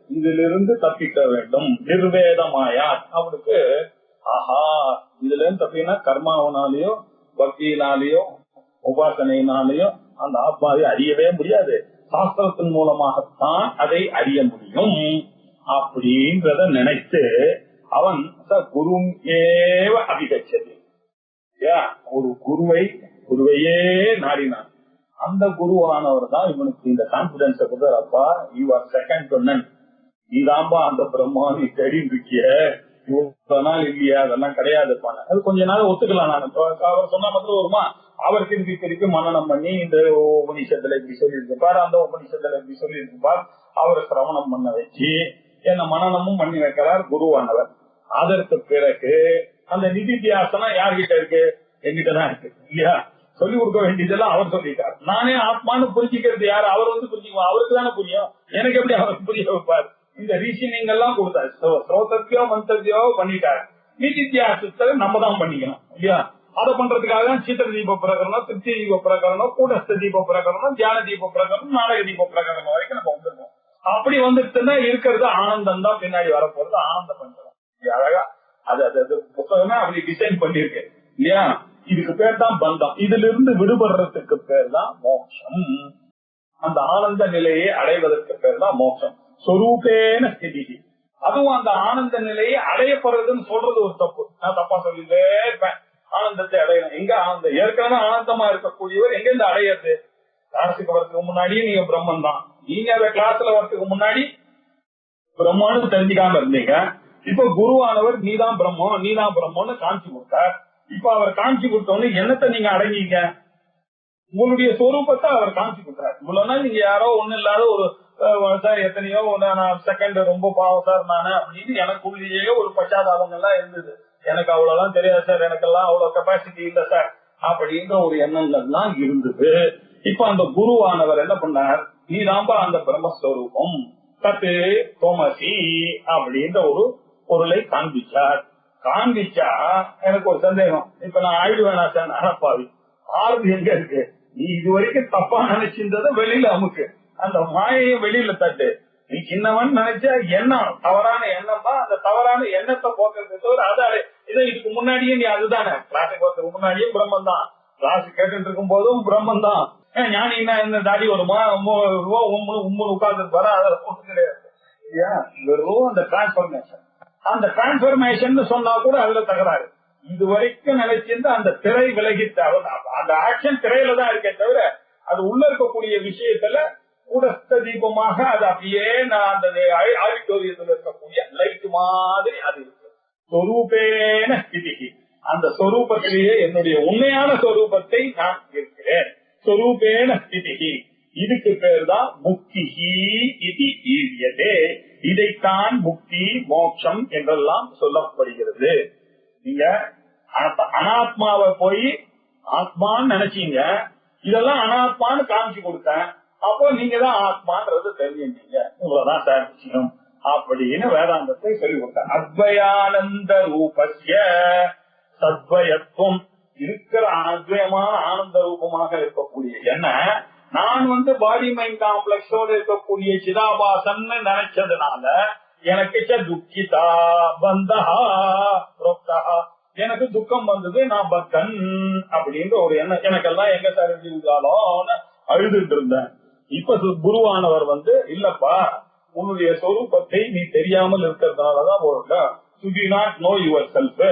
இதுல இருந்து தப்பிக்க வேண்டும். நிர்வேதமாயா அவனுக்கு ஆஹா, இதுல இருந்து தப்பினா கர்மாவனாலேயோ பக்தியினாலேயோ உபாசனையினாலேயோ அந்த ஆத்மாவை அறியவே முடியாது. சாஸ்திரத்தின் மூலமாகத்தான் அதை அறிய முடியும் அப்படின்றத நினைத்து அவன் குரு ஏவ அபிகச்சது. ஒரு குருவையே நாடினான். அந்த குருவானவர் தான் இவனுக்கு இந்த கான்பிடன்ஸ் கொடுத்தாரப்பா, you are second to none, நீதாம்பா அந்த பிரம்மா, நீ தேடிட்டு இருக்கிய, இவ்வளவு நாள் இல்லையா, அதெல்லாம் கிடையாதுப்பான. அது கொஞ்ச நாள் ஒத்துக்கலாம். நான் அவர் சொன்ன மட்டும் வருமா, அவர் திருப்பி மனனம் பண்ணி இந்த உபநிஷத்துல இப்படி சொல்லியிருப்பார், அந்த உபநிஷத்துல இப்படி சொல்லியிருப்பார், அவர் சிரவணம் பண்ண வச்சு என்ன மனநமும் பண்ணி வைக்கிறார் குருவானவர். அதற்கு பிறகு அந்த நிதித்தியாசனம் யார்கிட்ட இருக்கு? என்கிட்டதான் இருக்கு இல்லையா? சொல்லிக் கொடுக்க வேண்டியதெல்லாம் அவர் சொல்லிட்டார். நானே ஆத்மானு புரிஞ்சுக்கிறது யாரு? அவர் புரிஞ்சுக்குவோம், அவருக்கு தானே புரியும். எனக்கு எப்படி அவருக்கு புரிய வைப்பார்? இந்த ரீசனிங் எல்லாம் கொடுத்தாரு, ஸ்ரோதத்தியோ மந்தத்தியோ பண்ணிட்டாரு. நிதித்தியாசத்தை நம்ம தான் பண்ணிக்கணும் இல்லையா? அதை பண்றதுக்காக தான் சீத்திர தீப பிரகரணம், திருப்தி தீப பிரகரணம், கூடஸ்த தீப பிரகரணம், தியான தீப பிரகரணம், நாடக தீப பிரகரணம் வரைக்கும் நம்ம வந்துருக்கோம். அப்படி வந்துட்டுன்னா இருக்கிறது ஆனந்தம் தான், பின்னாடி வரப்போறது ஆனந்த பண்றோம். அழகா அது புத்தகமே அப்படி டிசைன் பண்ணிருக்கு இல்லையா? இதுக்கு பேர் தான் பந்தம். இதுல இருந்து விடுபடுறதுக்கு பேர் தான் மோட்சம். அந்த ஆனந்த நிலையை அடைவதற்கு பேர் தான் மோட்சம். சொரூபேன ஸ்திதி. அதுவும் அந்த ஆனந்த நிலையை அடையப்படுறதுன்னு சொல்றது ஒரு தப்பு. நான் தப்பா சொல்லிட்டே இருப்பேன். ஆனந்தத்தை அடையணும். எங்க ஆனந்தம்? ஏற்கனவே ஆனந்தமா இருக்கக்கூடியவர் எங்க இருந்து அடையிறது? கிளாஸுக்கு வரதுக்கு முன்னாடியே நீங்க பிரம்மன் தான். நீங்க அந்த கிளாஸ்ல வரதுக்கு முன்னாடி பிரம்மான்னு தெரிஞ்சுக்காம இருந்தீங்க. இப்ப குருவானவர் நீதான் பிரம்மம், நீதான் பிரம்மன்னு காமிச்சு கொடுத்தார். இப்ப அவர் காமிச்சு கொடுத்தோன்னு என்னத்தை நீங்க அடங்கிங்க? உங்களுடைய சொரூபத்தை அவர் காமிச்சு கொடுத்தார். இவ்வளவு நாள் நீங்க யாரோ ஒண்ணு இல்லாத ஒரு சார் எத்தனையோ செகண்ட் ரொம்ப பாவம் சார் நானு அப்படின்னு எனக்குள்ளேயே ஒரு பச்சாதாபங்கள்லாம் இருந்தது. எனக்கு அவ்வளவுலாம் தெரியாது சார், எனக்கெல்லாம் அவ்வளவு கெப்பாசிட்டி இல்ல சார் அப்படின்ற ஒரு எண்ணங்கள்லாம் இருந்தது. இப்ப அந்த குருவானவர் என்ன பண்ணார்? நீதான்பா அந்த பிரம்மஸ்வரூபம், தத்து தோமசி அப்படின்ற ஒரு பொருளை காண்பிச்சார். காண்பிச்சா எனக்கு ஒரு சந்தேகம். இப்ப நான் ஆயிடுவேனா சார்? அறப்பாவி ஆறு எங்க இருக்கு? நீ இது வரைக்கும் தப்பா நினைச்சிருந்தத வெளியில அமுக்கு, அந்த மாயையும் வெளியில தட்டு. நீ சின்னவன் நினைச்சா எண்ணம் தவறான எண்ணம் தான். அந்த தவறான எண்ணத்தை போக்குறது தவிர அதாலே இதை இதுக்கு முன்னாடியே நீ அதுதானே கிளாஸுக்கு போறதுக்கு முன்னாடியும் பிரம்மன் தான், கிளாஸ் கேட்டு இருக்கும் போதும் பிரம்மன் தான். ஞானி என்ன தாடி வருமா உட்கார்ந்து வர அதை போட்டு கிடையாது. வெறும் அந்த டிரான்ஸ்பர்மேஷன். அந்த டிரான்ஸ்பர்மேஷன் சொன்னா கூட அதுல தகராறு. இது வரைக்கும் நினைச்சிருந்த அந்த திரை விலகித்த அந்த ஆக்ஷன் திரையில தான் இருக்கே தவிர அது உள்ள இருக்கக்கூடிய விஷயத்துல கூடஸ்த தீபமாக அது அப்படியே நான் அந்த ஆடிட்டோரியத்தில் இருக்கக்கூடிய லைட் மாதிரி அது இருக்கு. சொரூபேன ஸ்திதி. அந்த சொரூபத்திலேயே என்னுடைய உண்மையான சொரூபத்தை நான் இருக்கிறேன். சொரூபேன ஸ்திதி. இதுக்கு பேர் தான் முக்திஹி இது ஈரியதே. இதைத்தான் முக்தி மோட்சம் என்றெல்லாம் சொல்லப்படுகிறது. நீங்க அனாத்மாவை போய் ஆத்மான்னு நினைச்சீங்க, இதெல்லாம் அனாத்மான்னு காமிச்சு கொடுத்தேன், அப்போ நீங்க தான் ஆத்மான்றது தெரிஞ்சுட்டீங்க. இவ்வளவுதான் சார் விஷயம் அப்படின்னு வேதாந்தத்தை சொல்லி கொடுத்தார். அத்வயானந்த ரூபஸ்ய சத்வயத்துவம் இருக்கிற அத்வயமான ஆனந்த ரூபமாக இருக்கக்கூடிய என்ன நான் பாடி மைண்ட் காம்ப்ளெக்ஸோட இருக்கக்கூடிய சிதாபாசன் நினைச்சதுனால எனக்கு துக்கிதா பந்தஹா ரோக்தா, எனக்கு துக்கம் வந்தது, நான் பக்தன் அப்படின்ற ஒரு எண்ணம் எனக்கெல்லாம் எங்க சார் இருந்தாலும் அழுதுட்டு இருந்தேன். இப்ப குருவானவர் இல்லப்பா உன்னுடைய சொரூபத்தை நீ தெரியாமல் இருக்கிறதுனாலதான் you do not know yourself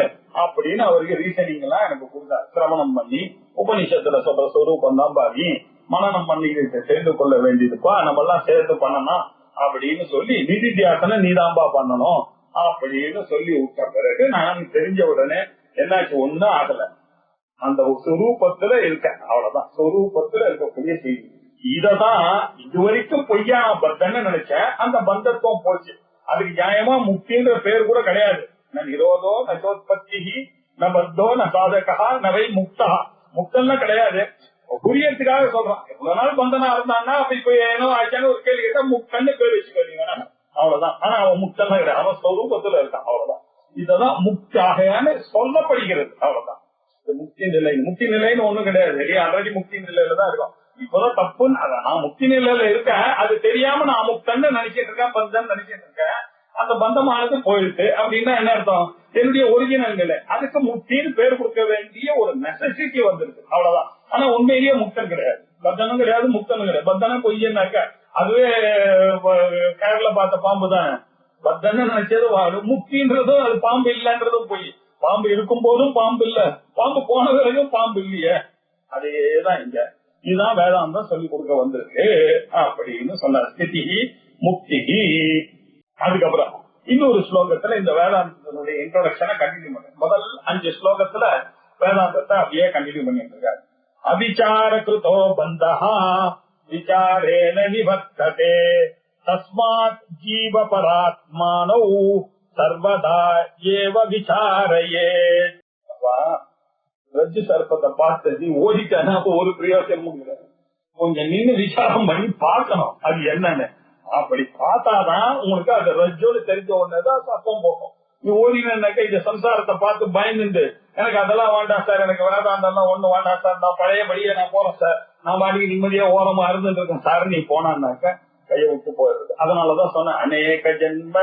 அப்படின்னு அவருக்கு ரீசனிங் எல்லாம் எனக்கு கொடுத்தார். சிரவணம் பண்ணி உபநிஷத்துல சொல்ற சொரூபம் தான் பாதி மனநம் பண்ணி தெரிந்து கொள்ள வேண்டியதுப்பா, நம்ம எல்லாம் சேர்த்து பண்ணணும் அப்படின்னு சொல்லி நிதித்தியாசனை நீதாம்பா பண்ணணும் அப்படின்னு சொல்லி விட்ட பிறகு நான் தெரிஞ்ச உடனே என்னாச்சு, ஒன்னும் ஆகல, அந்த சொரூபத்துல இருக்க, அவ்வளவுதான் சொரூபத்துல இருக்கக்கூடிய செய்தி. இததான் இதுவரைக்கும் பொய்யா பத்தன்னு நினைச்சேன். அந்த பந்தத்துவம் போச்சு. அதுக்கு நியாயமா முக்தின்ற பேர் கூட கிடையாது. நிரோதோ நோத்பத்தி ந பத்தோ ந சாதகா நவை முக்தா, முக்தம்லாம் கிடையாது. புரியறதுக்காக சொல்றான். எவ்வளவு நாள் பந்தனா இருந்தான்னா அப்ப இப்ப ஏனோ ஆச்சான்னு ஒரு கேள்வி கேட்டா முக்தன்னு பேர் வச்சுக்கோங்க, அவ்வளவுதான். ஆனா அவன் முக்தெல்லாம் கிடையாது, அவன் சொரூபத்துல இருக்கான், அவ்வளவுதான். இததான் முக்தியாகன்னு சொல்லப்படுகிறது, அவ்வளவுதான். முக்தி நிலை, முக்தி நிலைன்னு ஒண்ணும் கிடையாது. ஆல்ரெடி முக்தி நிலையில தான் இருக்கும். இப்பதான் தப்புன்னு நான் முக்தி நிலையில இருக்கேன், அது தெரியாம நான் முக்தன்னு நினைச்சிட்டு இருக்கேன், பந்தன் நினைச்சிட்டு இருக்கேன். அந்த பந்தமானது போயிருக்கு அப்படின்னா என்ன அர்த்தம்? என்னுடைய ஒரிஜினல் நிலை. அதுக்கு முக்தின்னு பேர் கொடுக்க வேண்டிய ஒரு நெசசிட்டி வந்திருக்கு, அவ்வளவுதான். ஆனா உண்மையிலேயே முக்தன் கிடையாது, பத்தனும் கிடையாது, முக்தனும் கிடையாது. பத்தனும் பொய்யன்னாக்க அதுவே கேரள பார்த்த பாம்பு தானே. பத்தன்னு நினைச்சது முக்தின்றதும் அது பாம்பு இல்லன்றதும் பொய். பாம்பு இருக்கும் போதும் பாம்பு இல்ல, பாம்பு போன வரைக்கும் பாம்பு இல்லையே. அதேதான் இங்க. இதுதான் வேதாந்தம் சொல்லி கொடுக்க வந்திருக்கு அப்படின்னு சொன்னார். ஸ்திதி முக்தி. அதுக்கப்புறம் இன்னொரு ஸ்லோகத்துல இந்த வேதாந்தத்தினுடைய இன்ட்ரோடக்ஷனை கண்டினியூ பண்ண முதல் 5 ஸ்லோகத்துல வேதாந்தத்தை அப்படியே கண்டினியூ பண்ணிட்டு இருக்காரு. அவிசார கிருதோ பந்தஹா விசாரேன நிவர்த்ததே தஸ்மாத் ஜீவ பராத்மானோ சர்வதா ஏவ விசாரையே. ரஜ்ஜு சர்ப்பத்தை பார்த்தது ஓடிட்டானா ஒரு பிரயோஜனமும் கிடையாது. கொஞ்சம் நின்று விசாரம் பண்ணி பார்க்கணும் அது என்னன்னு. அப்படி பார்த்தாதான் உங்களுக்கு அது ரஜ்ஜோடு தெரிஞ்ச உடனேதான் சர்ப்பம் போகும். நீ ஓடினாக்க இந்த சம்சாரத்தை பார்த்து பயந்துட்டு எனக்கு அதெல்லாம் வேண்டாம் சார், எனக்கு வேதாந்தெல்லாம் ஒண்ணு வேண்டாம் சார், நான் பழையபடியே நான் போறேன் சார், நான் பாட்டுக்கு நிம்மதியா ஓரமா இருந்துட்டு இருக்கேன் சார், நீ போனான்னாக்க கையை விட்டு போயிடுது. அதனாலதான் சொன்ன அநேக ஜென்ம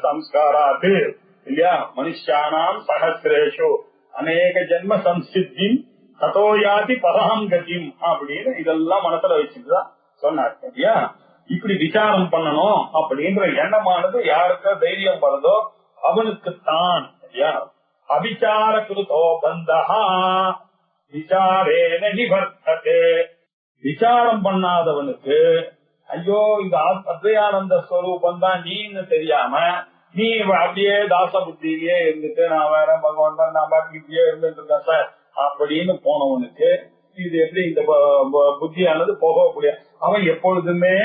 சம்ஸ்காராது இல்லையா, மனுஷானாம் சகசிரேஷு அநேக ஜென்ம சம்சித்தி ததோயாதி பராம் கதிம் அப்படின்னு இதெல்லாம் மனசுல வச்சுட்டுதான் சொன்னார் இல்லையா. இப்படி விசாரம் பண்ணணும் அப்படின்ற எண்ணமானது யாருக்கு தைரியம் வருதோ அவனுக்குத்தான் இல்லையா. அவிசார கிருதோ பந்தஹா விசாரேன நிவர்த்ததே. விசாரம் பண்ணாதவனுக்கு ஐயோ இந்த அத்வையானந்த ஸ்வரூபம் தான் நீன்னு தெரியாம நீ அப்படியே தாச புத்தியிலேயே இருந்துட்டு நான் வேற பகவான் தான் நான் பாட்டு இப்படியே இருந்துட்டு இருக்கேன் சார் அப்படின்னு போனவனுக்கு இது எப்படி இந்த புத்தியானது போகக்கூடிய அவன் எப்பொழுதுமே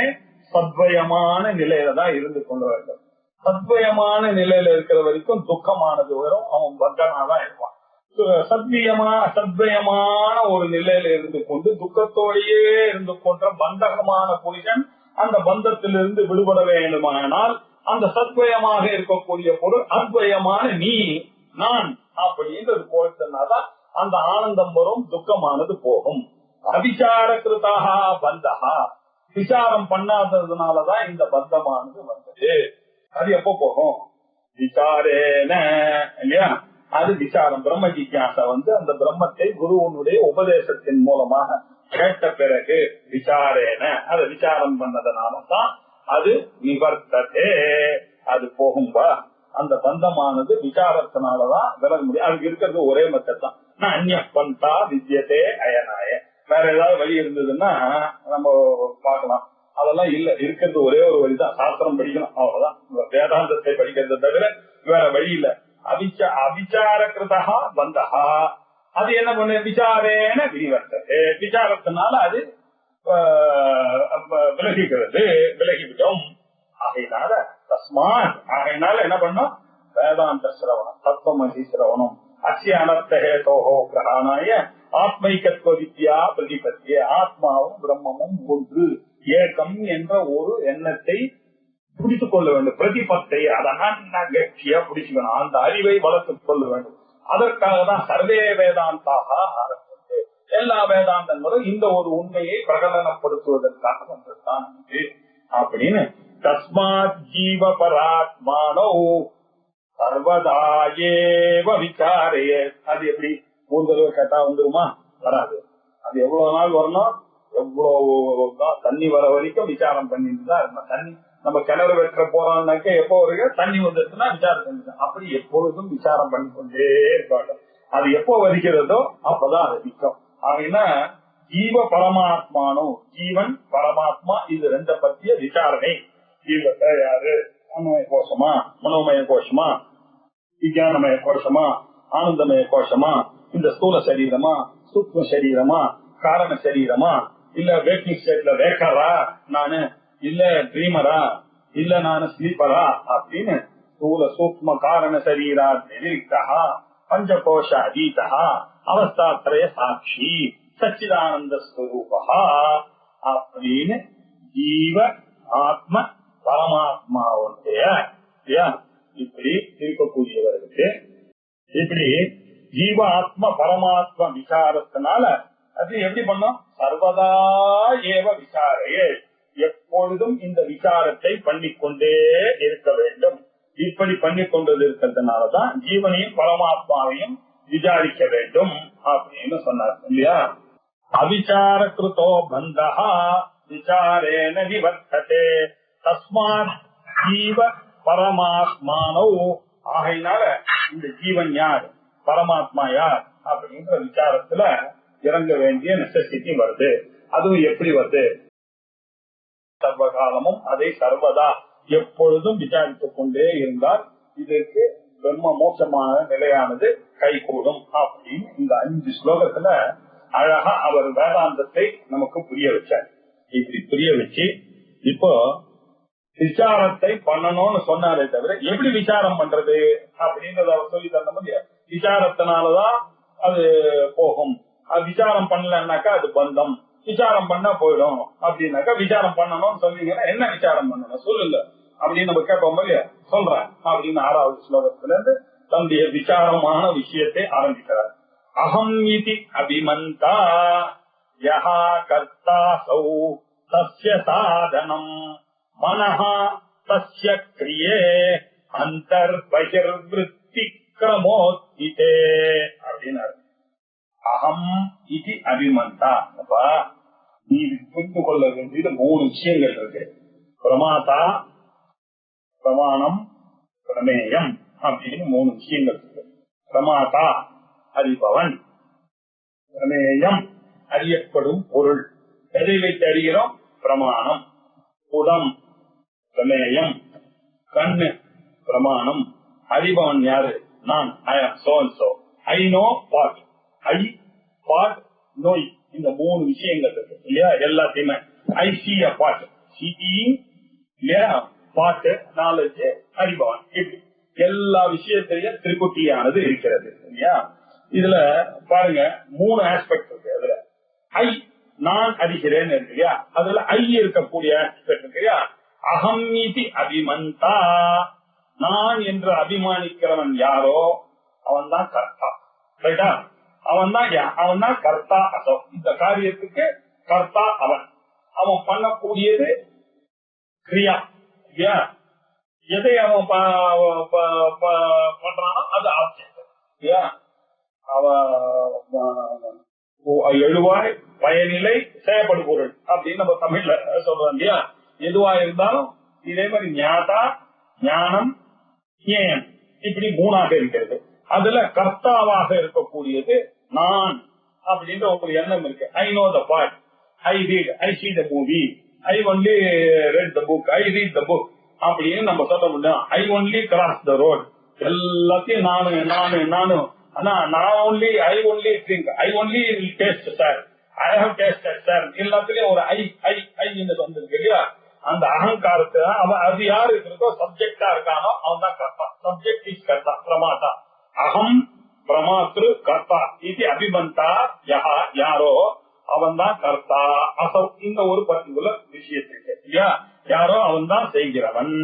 சத்வயமான நிலையில தான் இருந்து கொள்ள வேண்டும். சத்வயமான நிலையில இருக்கிற வரைக்கும் துக்கமானது வரும், அவன் பந்தனாதான் இருப்பான். சத்வயமான ஒரு நிலையில இருந்து கொண்டு துக்கத்தோடையே இருந்து கொண்ட பந்தகமான புருஷன் அந்த பந்தத்திலிருந்து விடுபட வேண்டுமானால் அந்த சத்வயமாக இருக்கக்கூடிய பொருள் அத்வயமான நீ நான் அப்படின்றது போயிட்டனாதான் அந்த ஆனந்தம் வரும், துக்கமானது போகும். அவிசார கிருதாக பந்தகா, விசாரம் பண்ணாததுனாலதான் இந்த பந்தமானது வந்தது. அது எப்ப போகும்? விசாரேன இல்லையா. அது விசாரம் பிரம்ம ஜிக்யாசா அந்த பிரம்மத்தை குருவனுடைய உபதேசத்தின் மூலமாக கேட்ட பிறகு விசாரேன அதை விசாரம் பண்ணதுனாலதான் அது நிவர்த்ததே, அது போகும்பா. அந்த பந்தமானது விசாரத்தினாலதான் விலக முடியும். அதுக்கு இருக்கிறது ஒரே மெத்தட் தான். அந்நிய பந்தா வித்யதே அயனாய. வேற ஏதாவது வழி இருந்ததுன்னா நம்ம பார்க்கலாம். அதெல்லாம் இல்ல, இருக்கிறது ஒரே ஒரு வழிதான், சாஸ்திரம் படிக்கணும் அவ்வளவுதான். வேதாந்தத்தை படிக்கிறத தவிர வேற வழி இல்ல. அவிசார கிருதா பந்தஹா, அது என்ன பண்ணு? விசாரேன விரிவர்த்தது, விசாரத்தினால அது விலகிக்கிறது, விலகிவிடும். ஆகையினால தஸ்மாத், ஆகையினால என்ன பண்ணும்? வேதாந்த சிரவணம், தத்துவமசி சிரவணம், அஸ்ய அனர்த்தஹேதோஹோ கிரஹானாய ஆத்மைகத்வ வித்யா பிரதிபத்திய. ஆத்மாவும் பிரம்மமும் ஒன்று, ஏகம் என்ற ஒரு எண்ணத்தை பிடித்துக் கொள்ள வேண்டும். பிரதிபத்தை அதை கட்சியா பிடிச்சுக்கணும், அந்த அறிவை வளர்த்துக் கொள்ள வேண்டும். அதற்காக தான் சர்வே வேதாந்தாக ஆரம்பித்து எல்லா வேதாந்தங்களும் இந்த ஒரு உண்மையை பிரகடனப்படுத்துவதற்காக வந்ததுதான் அப்படின்னு. தஸ்மாத் ஜீவ பராத்மானோ சர்வதாயேவ விசாரையே. அது எப்படி ஒரு தடவை கேட்டா வந்துருமா? வராது. அது எவ்வளவு நாள் வரணும்? எவ்வளவு தண்ணி வர வரைக்கும் விசாரம் பண்ணிட்டு தான் இருக்கணும். தண்ணி நம்ம கிணறு வெட்ட போறோம்னாக்க எப்போ வருக தண்ணி வந்துருச்சுன்னா விசாரம் பண்ணிட்டோம். அப்படி எப்பொழுதும் விசாரம் பண்ணிக்கொண்டே இருக்க. அது எப்போ வருகிறதோ அப்பதான் அது நிற்கும். ஆகினா ஜீவ பரமாத்மானோ, ஜீவன் பரமாத்மா இது ரெண்ட பத்திய விசாரணை. ஜீவத்தை யாரு? அன்னமய கோஷமா, மனோமய கோஷமா, விஞ்ஞானமய கோஷமா, ஆனந்தமய கோஷமா, இந்த ஸ்தூல சரீரமா, சூக்ம சரீரமா, காரண சரீரமா, இல்ல வேக்கிங் ஸ்டேட்ல வேக்கரா நானு, இல்ல ட்ரீமரா, இல்ல நானு ஸ்லீப்பரா அப்படின்னு ஸ்தூல சூக்ம காரண சரீரா நிரிக்தா பஞ்சகோஷ அதீதா அவஸ்தாத்ரய சாட்சி சச்சிதானந்த ஸ்வரூபா அப்படின்னு ஜீவ ஆத்ம பரமாத்மாவுடைய இப்படி இருக்கக்கூடியவர்களுக்கு இப்படி ஜீவ ஆத்ம பரமாத்ம விசாரத்தினால அது எப்படி பண்ணோம்? சர்வதா ஏவ விசாரையே, எப்பொழுதும் இந்த விசாரத்தை பண்ணிக்கொண்டே இருக்க வேண்டும். இப்படி பண்ணிக்கொண்டது இருக்கிறதுனாலதான் ஜீவனையும் பரமாத்மாவையும் விசாரிக்க வேண்டும் அப்படின்னு சொன்னார் இல்லையா. அவிசார கிருதோ பந்தஹா விசாரேன நிவர்த்ததே தஸ்மாத் ஜீவ பரமாத்மானோ. ஆகையினால இந்த ஜீவன் யார், பரமாத்மா யார் அப்படின்ற விசாரத்துல இறங்க வேண்டிய நெசசிட்டி வருது. அதுவும் எப்படி வருது? சர்வகாலமும் அதை சர்வதா எப்பொழுதும் விசாரித்துக் கொண்டே இருந்தால் இதற்கு பிரம்ம மோட்சமான நிலையானது கைகூடும் அப்படின்னு இந்த 5 ஸ்லோகத்துல அழகா அவர் வேதாந்தத்தை நமக்கு புரிய வச்சார். இப்படி புரிய வச்சு இப்போ விசாரத்தை பண்ணணும்னு சொன்னாரே தவிர எப்படி விசாரம் பண்றது அப்படின்றத அவர் சொல்லி தர முடியாது. விசாரத்தினாலதான் அது போகும், அது விசாரம் பண்ணலன்னாக்கா அது பந்தம், விசாரம் பண்ணா போயிடும் அப்படின்னாக்கா விசாரம் பண்ணணும்னு சொன்னீங்கன்னா என்ன விசாரம் பண்ணணும் சொல்லுங்க அப்படின்னு நம்ம கேட்போம் இல்லையா. சொல்றேன் அப்படின்னு 6வது ஸ்லோகத்துல இருந்து தன்னுடைய விசாரமான விஷயத்தை ஆரம்பிக்கிறார். அகம் இதி அபிமந்தா யஹா கர்த்தாசௌ தஸ்ய சாதனம் மனஹா தஸ்ய கிரியே அந்தர்பகிர்விருத்தி கிரமோத்திதே அப்படின்னாரு. அகம் இது அபிமந்தா. அப்பா நீ புரிந்து கொள்ள வேண்டியது 3 விஷயங்கள் இருக்கு. பிரமாதா, பிரமாணம், பிரமேயம் அப்படின்னு 3 விஷயங்கள் இருக்கு. பிரமாதா அறிபவன், பிரமேயம் அறியப்படும் பொருள். எதை வைத்து அறிகிறோம்? பிரமாணம். குடம் பிரமேயம், கண்ணு பிரமாணம். அறிபவன் யாரு? நான். ஐ ஆம் so and so. I know what. I what நோய். இந்த 3 விஷயங்கள் இருக்கு இல்லையா? எல்லாத்தையுமே ஐ சி அ பாட், சீயிங் இல்லையா, பாட்டு, நாலேஜ், அறிபவன். இப்படி எல்லா விஷயத்திலையும் திரிபுட்டியானது இருக்கிறது இல்லையா? இதுல பாருங்க 3 ஆஸ்பெக்ட் இருக்கு. அதுல ஐ நான் அறிகிறேன் இருக்கு இல்லையா? அதுல ஐ இருக்கக்கூடிய ஆஸ்பெக்ட் இருக்கு இல்லையா? அகம் நீதி அபிமந்தா. நான் என்று அபிமானிக்கிறவன் யாரோ அவன் தான் கர்த்தா. ரைட்டா? அவன் தான் கர்த்தா. அசோ இந்த காரியத்துக்கு கர்த்தா அவன். அவன் பண்ணக்கூடியது கிரியா இல்லையா? எதை அவன் பண்றானோ அது ஆப்ஜெக்ட் இல்லையா? எழுவாய் பயனிலை செயற்படு பொருள் அப்படின்னு நம்ம தமிழ்ல சொல்றோம் இல்லையா? எதுவா இருந்தாலும் இதே மாதிரி ஞாதா, ஞானம், ஞேயம் இப்படி 3ஆக இருக்கிறது. அதுல கர்த்தாவாக இருக்கக்கூடியது நான் அப்படின்ற ஒரு எண்ணம் இருக்கு. I know the part, I read, I see the movie, I only read the book, I read the book அப்படின்னு நம்ம சொல்ல முடியும். I only cross the road. எல்லாத்தையும் நானும் ஆனா நான் only I only drink, I only taste sir, I have tasted sir. எல்லாத்துலயும் ஒரு ஐ ஐ ஐ வந்திருக்கு இல்லையா? அந்த அகங்காரத்தை அவன் அது யாரு இருக்கோ சப்ஜெக்டா இருக்கானோ அவன் தான் கர்த்தா. சப்ஜெக்ட் இஸ் கர்த்தா, பிரமாதா. அகம் பிரமாத்ரு கர்த்தா இது அபிமந்தா யஹா யாரோ அவன் தான் கர்த்தா. அசௌ இந்த ஒரு பர்டிகுலர் விஷயத்துக்கு இல்லையா? யாரோ அவன் தான் செய்கிறவன்.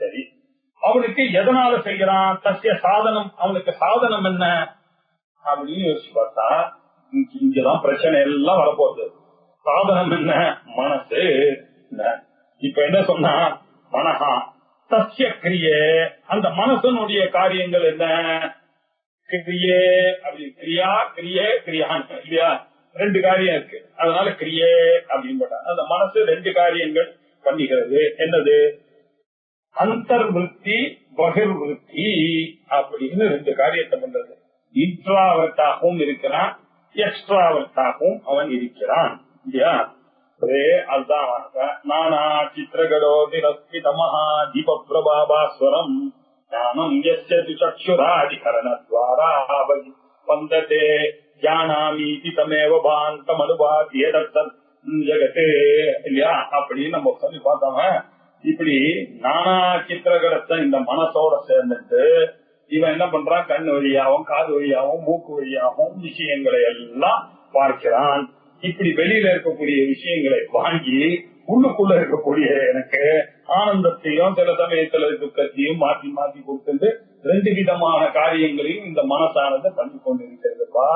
சரி, அவனுக்கு எதனால செய்கிறான்? தசிய சாதனம். அவனுக்கு சாதனம் என்ன அப்படின்னு யோசிச்சு பார்த்தா இங்கதான் பிரச்சனை எல்லாம் வரப்போகுது. சாதனம் என்ன? மனசு. இப்ப என்ன சொன்னா மனஹா தஸ்ய கிரியே. அந்த மனசனுடைய காரியங்கள் என்ன? கிரியே அப்படி கிரியா கிரியே கிரியான்னு இல்லையா? 2 காரியம் இருக்கு. அதனால கிரியே அப்படின்னு போட்டா அந்த மனசு 2 காரியங்கள் பண்ணுகிறது. என்னது? அந்தர்விருத்தி பகிர்விருத்தி அப்படின்னு 2 காரியத்தை பண்றது. இன்ட்ராவர்ட்டாகவும் இருக்கிறான், எக்ஸ்ட்ராவர்ட்டாகவும் அவன் இருக்கிறான் இல்லையா? அதுதான் நானா சித்திரகடோ திரஸ்கிதமஹா தீப பிரபாபாஸ்வரம் ஞானம் யஸ்ய சக்ஷுராதிகரணத்வாரா வந்ததே ஜானாமீதி தமேவ பாந்தம் அனுபாதி ஏதத்தத் ஜகதே இல்லையா? அப்படின்னு நம்ம சொல்லி பார்த்தோம். இப்படி நானா சித்திரகடத்தை இந்த மனசோட சேர்ந்துட்டு இவன் என்ன பண்றான்? கண் வழியாகவும் காது வழியாகவும் மூக்கு வழியாகவும் விஷயங்களை எல்லாம் பார்க்கிறான். இப்படி வெளியில இருக்கக்கூடிய விஷயங்களை வாங்கி உள்ளுக்குள்ள இருக்கக்கூடிய எனக்கு ஆனந்தத்தையும் சில சமயத்துல துக்கத்தையும் மாற்றி மாற்றி கொடுத்து 2 விதமான காரியங்களையும் இந்த மனசானதை பண்ணி கொண்டு இருக்கிறதுப்பா.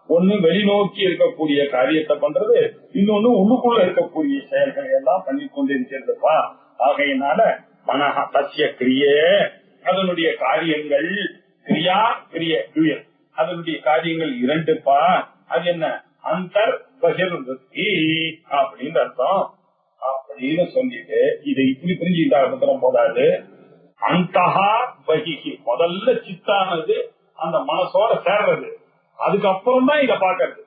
ஒண்ணு வெளிநோக்கி இருக்கக்கூடிய காரியத்தை பண்றது, இன்னொன்னு உள்ளுக்குள்ள இருக்கக்கூடிய செயல்களை எல்லாம் பண்ணி கொண்டு இருக்கிறதுப்பா. ஆகையினால மனஹ தஸ்ய கிரியே அதனுடைய காரியங்கள் கிரியா கிரிய அதனுடைய காரியங்கள் 2பா. அது என்ன? அந்தர் பகிர்விருத்தி அப்படின்னு அர்த்தம். அப்படின்னு சொல்லிட்டு இதை இப்படி புரிஞ்சுக்கிட்டா போதாது. அந்தஹா பகிஹி முதல்ல சித்தானது அந்த மனசோட சேர்றது, அதுக்கப்புறம் தான் இதை பாக்குறது.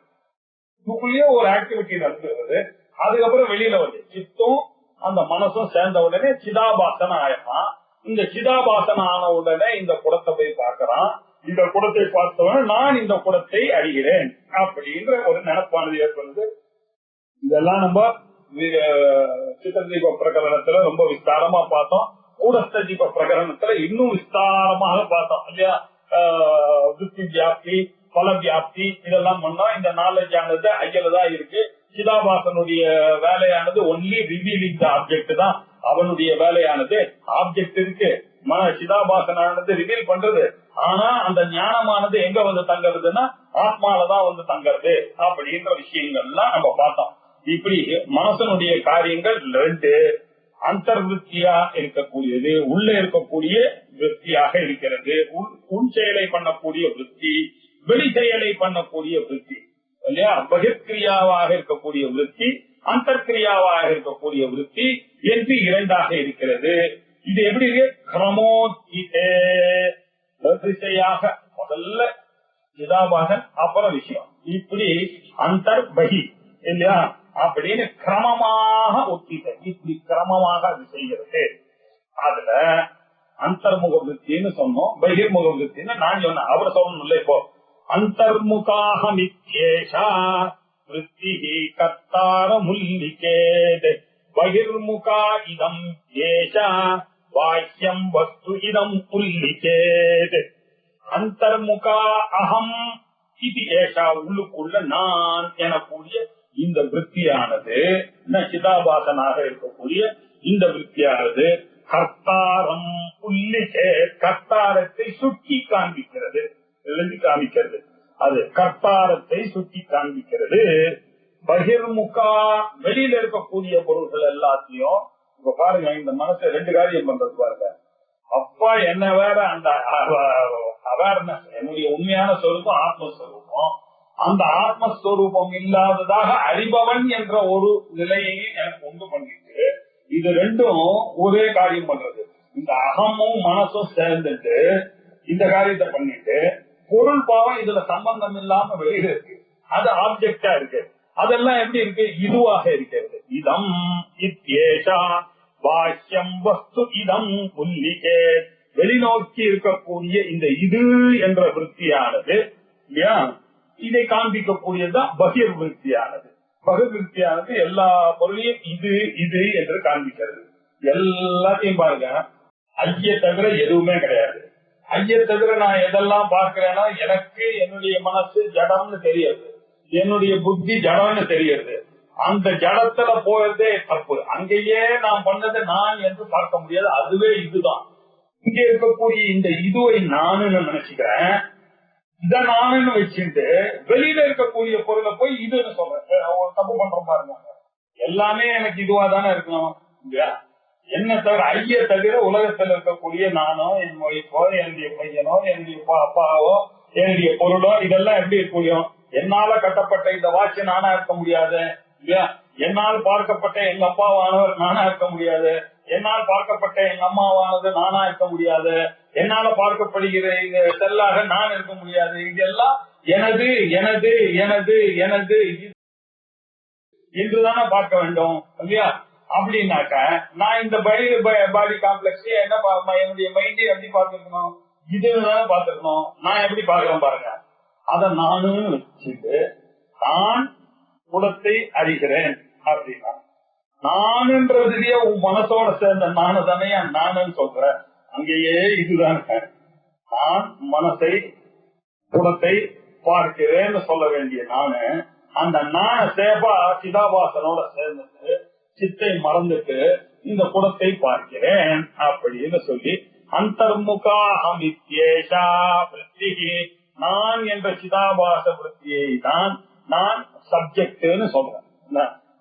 இதுக்குள்ளேயே ஒரு ஆக்டிவிட்டி நடந்துருது, அதுக்கப்புறம் வெளியில வருது. சித்தும் அந்த மனசும் சேர்ந்த உடனே சிதாபாசனம் ஆயிடுறான். இந்த சிதாபாசனம் ஆன உடனே இந்த குடத்தை போய் பார்க்கறான். இந்த குடத்தை பார்த்தவன் நான் இந்த குடத்தை அறிகிறேன் அப்படின்ற ஒரு நினைப்பானது ஏற்படுது. இதெல்லாம் நம்ம சித்திரதீப பிரகரணத்துல ரொம்ப விஸ்தாரமா பார்த்தோம். கூடஸ்த தீப பிரகரணத்துல இன்னும் விஸ்தாரமாக பார்த்தோம் இல்லையா? விருத்தி வியாப்தி, பல வியாப்தி இதெல்லாம் பண்ணா இந்த நாலேஜ் ஆனது ஐயலதான் இருக்கு. சிதாபாசனுடைய வேலையானது ஒன்லி ரிவீலிங் த ஆப்ஜெக்ட் தான் அவனுடைய வேலையானது. ஆப்ஜெக்ட் இருக்கு, சிதாபாசனானது ரிவீல் பண்றது. ஆனா அந்த ஞானமானது எங்க வந்து தங்கறதுன்னா ஆத்மாலதான் வந்து தங்கறது அப்படின்ற விஷயங்கள்லாம் நம்ம பார்த்தோம். இப்படி மனசனுடைய காரியங்கள் ரெண்டு, அந்தர்விருத்தியா இருக்கக்கூடியது, உள்ள இருக்கக்கூடிய விருத்தியாக இருக்கிறது. உள் செயலை பண்ணக்கூடிய விருத்தி, வெளி செயலை பண்ணக்கூடிய விருத்தி இல்லையா? பகிர்கிரியாவாக இருக்கக்கூடிய விருத்தி, அந்தர்கிரியாவாக இருக்கக்கூடிய விருத்தி என்று இரண்டாக இருக்கிறது. இது எப்படி இருக்கு? கிரமோத்திதே, வரிசையாக முதல்ல சிதாபாசன், அப்புறம் விஷயம், இப்படி அந்தர் பகி இல்லையா அப்படின்னு கிரமமாக ஒத்தித, இப்படி கிரமமாக அது செய்கிறது. அதுல அந்தர்முக விருத்தின்னு சொன்னோம், பகிர்முக விருத்தின்னு நான் சொன்னேன். அவர் சொல்லணும் இல்ல, இப்போ அந்தர்முகாக மித்யேஷா விருத்தி கர்த்தார முல்லிகேத் பகிர்முகா இதம் ஏஷா வாக்கியம் வஸ்து இதம் புல்லிகேத். அந்தர்முகா அகம் இது ஏஷா, உள்ளுக்குள்ள நான் எனக்கூடிய இந்த விருத்தியானது, சிதாபாசனாக இருக்கக்கூடிய இந்த விருத்தியானது கர்த்தாரம் புல்லிகே, கர்த்தாரத்தை சுட்டி காண்பிக்கிறது, எழுதி காமிக்கிறது. அது கர்த்தாரத்தை சுட்டி காண்பிக்கிறது. பகிர்முகா, வெளியில இருக்கக்கூடிய பொருள்கள் எல்லாத்தையும் இப்ப பாருங்க, இந்த மனசை ரெண்டு காரியம் பண்றது பாருங்க. அப்பா என்ன வேற அந்த அவேர்னஸ், என்னுடைய உண்மையான சொரூபம் ஆத்மஸ்வரூபம், அந்த ஆத்மஸ்வரூபம் இல்லாததாக அறிபவன் என்ற ஒரு நிலையை எனக்கு உண்டு பண்ணிட்டு, இது ரெண்டும் ஒரே காரியம் பண்றது. இந்த அகமும் மனசும் சேர்ந்துட்டு இந்த காரியத்தை பண்ணிட்டு, பொருள் பாவம் இதுல சம்பந்தம் இல்லாம வெளியில இருக்கு, அது ஆப்ஜெக்டா இருக்கு. அதெல்லாம் எப்படி இருக்கு? இதுவாக இருக்கிறது. இதம் இத்யேஷா பாஷ்யம் வஸ்து இதம் புல்லிகே, வெளிநோக்கி இருக்கக்கூடிய இந்த இது என்ற விருத்தியானது இல்லையா, இதை காண்பிக்கக்கூடியதுதான் பகிர் விருத்தியானது. பகிர் விருத்தியானது எல்லா பொருளையும் இது இது என்று காண்பிக்கிறது. எல்லாத்தையும் பாருங்க, ஐய தவிர எதுவுமே கிடையாது. ஐய தவிர நான் எதெல்லாம் பார்க்கிறேன்னா, எனக்கு என்னுடைய மனசு ஜடம்னு தெரியுது, என்னுடைய புத்தி ஜடம்னு தெரியுது. அந்த ஜடத்துல போறதே தப்பு. அங்கேயே நான் பண்ணது நான் என்று பார்க்க முடியாது, அதுவே இதுதான். இங்க இருக்கக்கூடிய இந்த இதுவை நானுன்னு நினைச்சுக்கிறேன், இத நானுன்னு வச்சுட்டு வெளியில இருக்கக்கூடிய பொருளை போய் இதுன்னு சொல்றேன். தப்பு பண்றோம் பாருங்க. எல்லாமே எனக்கு இதுவா தானே இருக்கணும். என்ன தவிர ஐய தவிர உலகத்துல இருக்கக்கூடிய நானோ, என் ஒய்ஃபோ, என்னுடைய பையனோ, என்னுடைய அப்பாவோ, என்னுடைய பொருளோ, இதெல்லாம் எப்படி இருக்க முடியும்? என்னால கட்டப்பட்ட இந்த வாட்ச் நானா இருக்க முடியாது இல்லையா? என்னால் பார்க்கப்பட்ட எங்க அப்பாவானவர் நானா இருக்க முடியாது, என்னால் பார்க்கப்பட்ட எங்க அம்மாவானது நானா இருக்க முடியாது, என்னால பார்க்கப்படுகிற இந்த செல்லாக நான் இருக்க முடியாது. இதெல்லாம் எனது எனது எனது எனது என்றுதானே பார்க்க வேண்டும் இல்லையா? அப்படின்னாக்க நான் இந்த பாடி காம்ப்ளெக்ஸ் என்ன, என்னுடைய மைண்டை எப்படி பார்த்துக்கணும்? இதுதானே பார்த்துக்கணும். நான் எப்படி பார்க்கிறேன் பாருங்க. அத நானுன்னு வச்சுட்டு நான் குலத்தை அறிகிறேன் அப்படின்னா, நானுன்றதுலயே உன் மனசோட சேர்ந்த நானு தானே நானுன்னு சொல்ற. அங்கேயே இதுதானே நான் மனசை குலத்தை பார்க்கிறேன்னு சொல்ல வேண்டிய நானு, அந்த நான சேபா சிதாபாசனோட சேர்ந்துட்டு சித்தை மறந்துட்டு இந்த குலத்தை பார்க்கிறேன் அப்படின்னு சொல்லி, அந்தர்முகா அமித்யேஷா விருத்தி, நான் என்ற சிதாபாச விருத்தியை தான் நான் சப்ஜெக்ட்னு சொல்றேன்.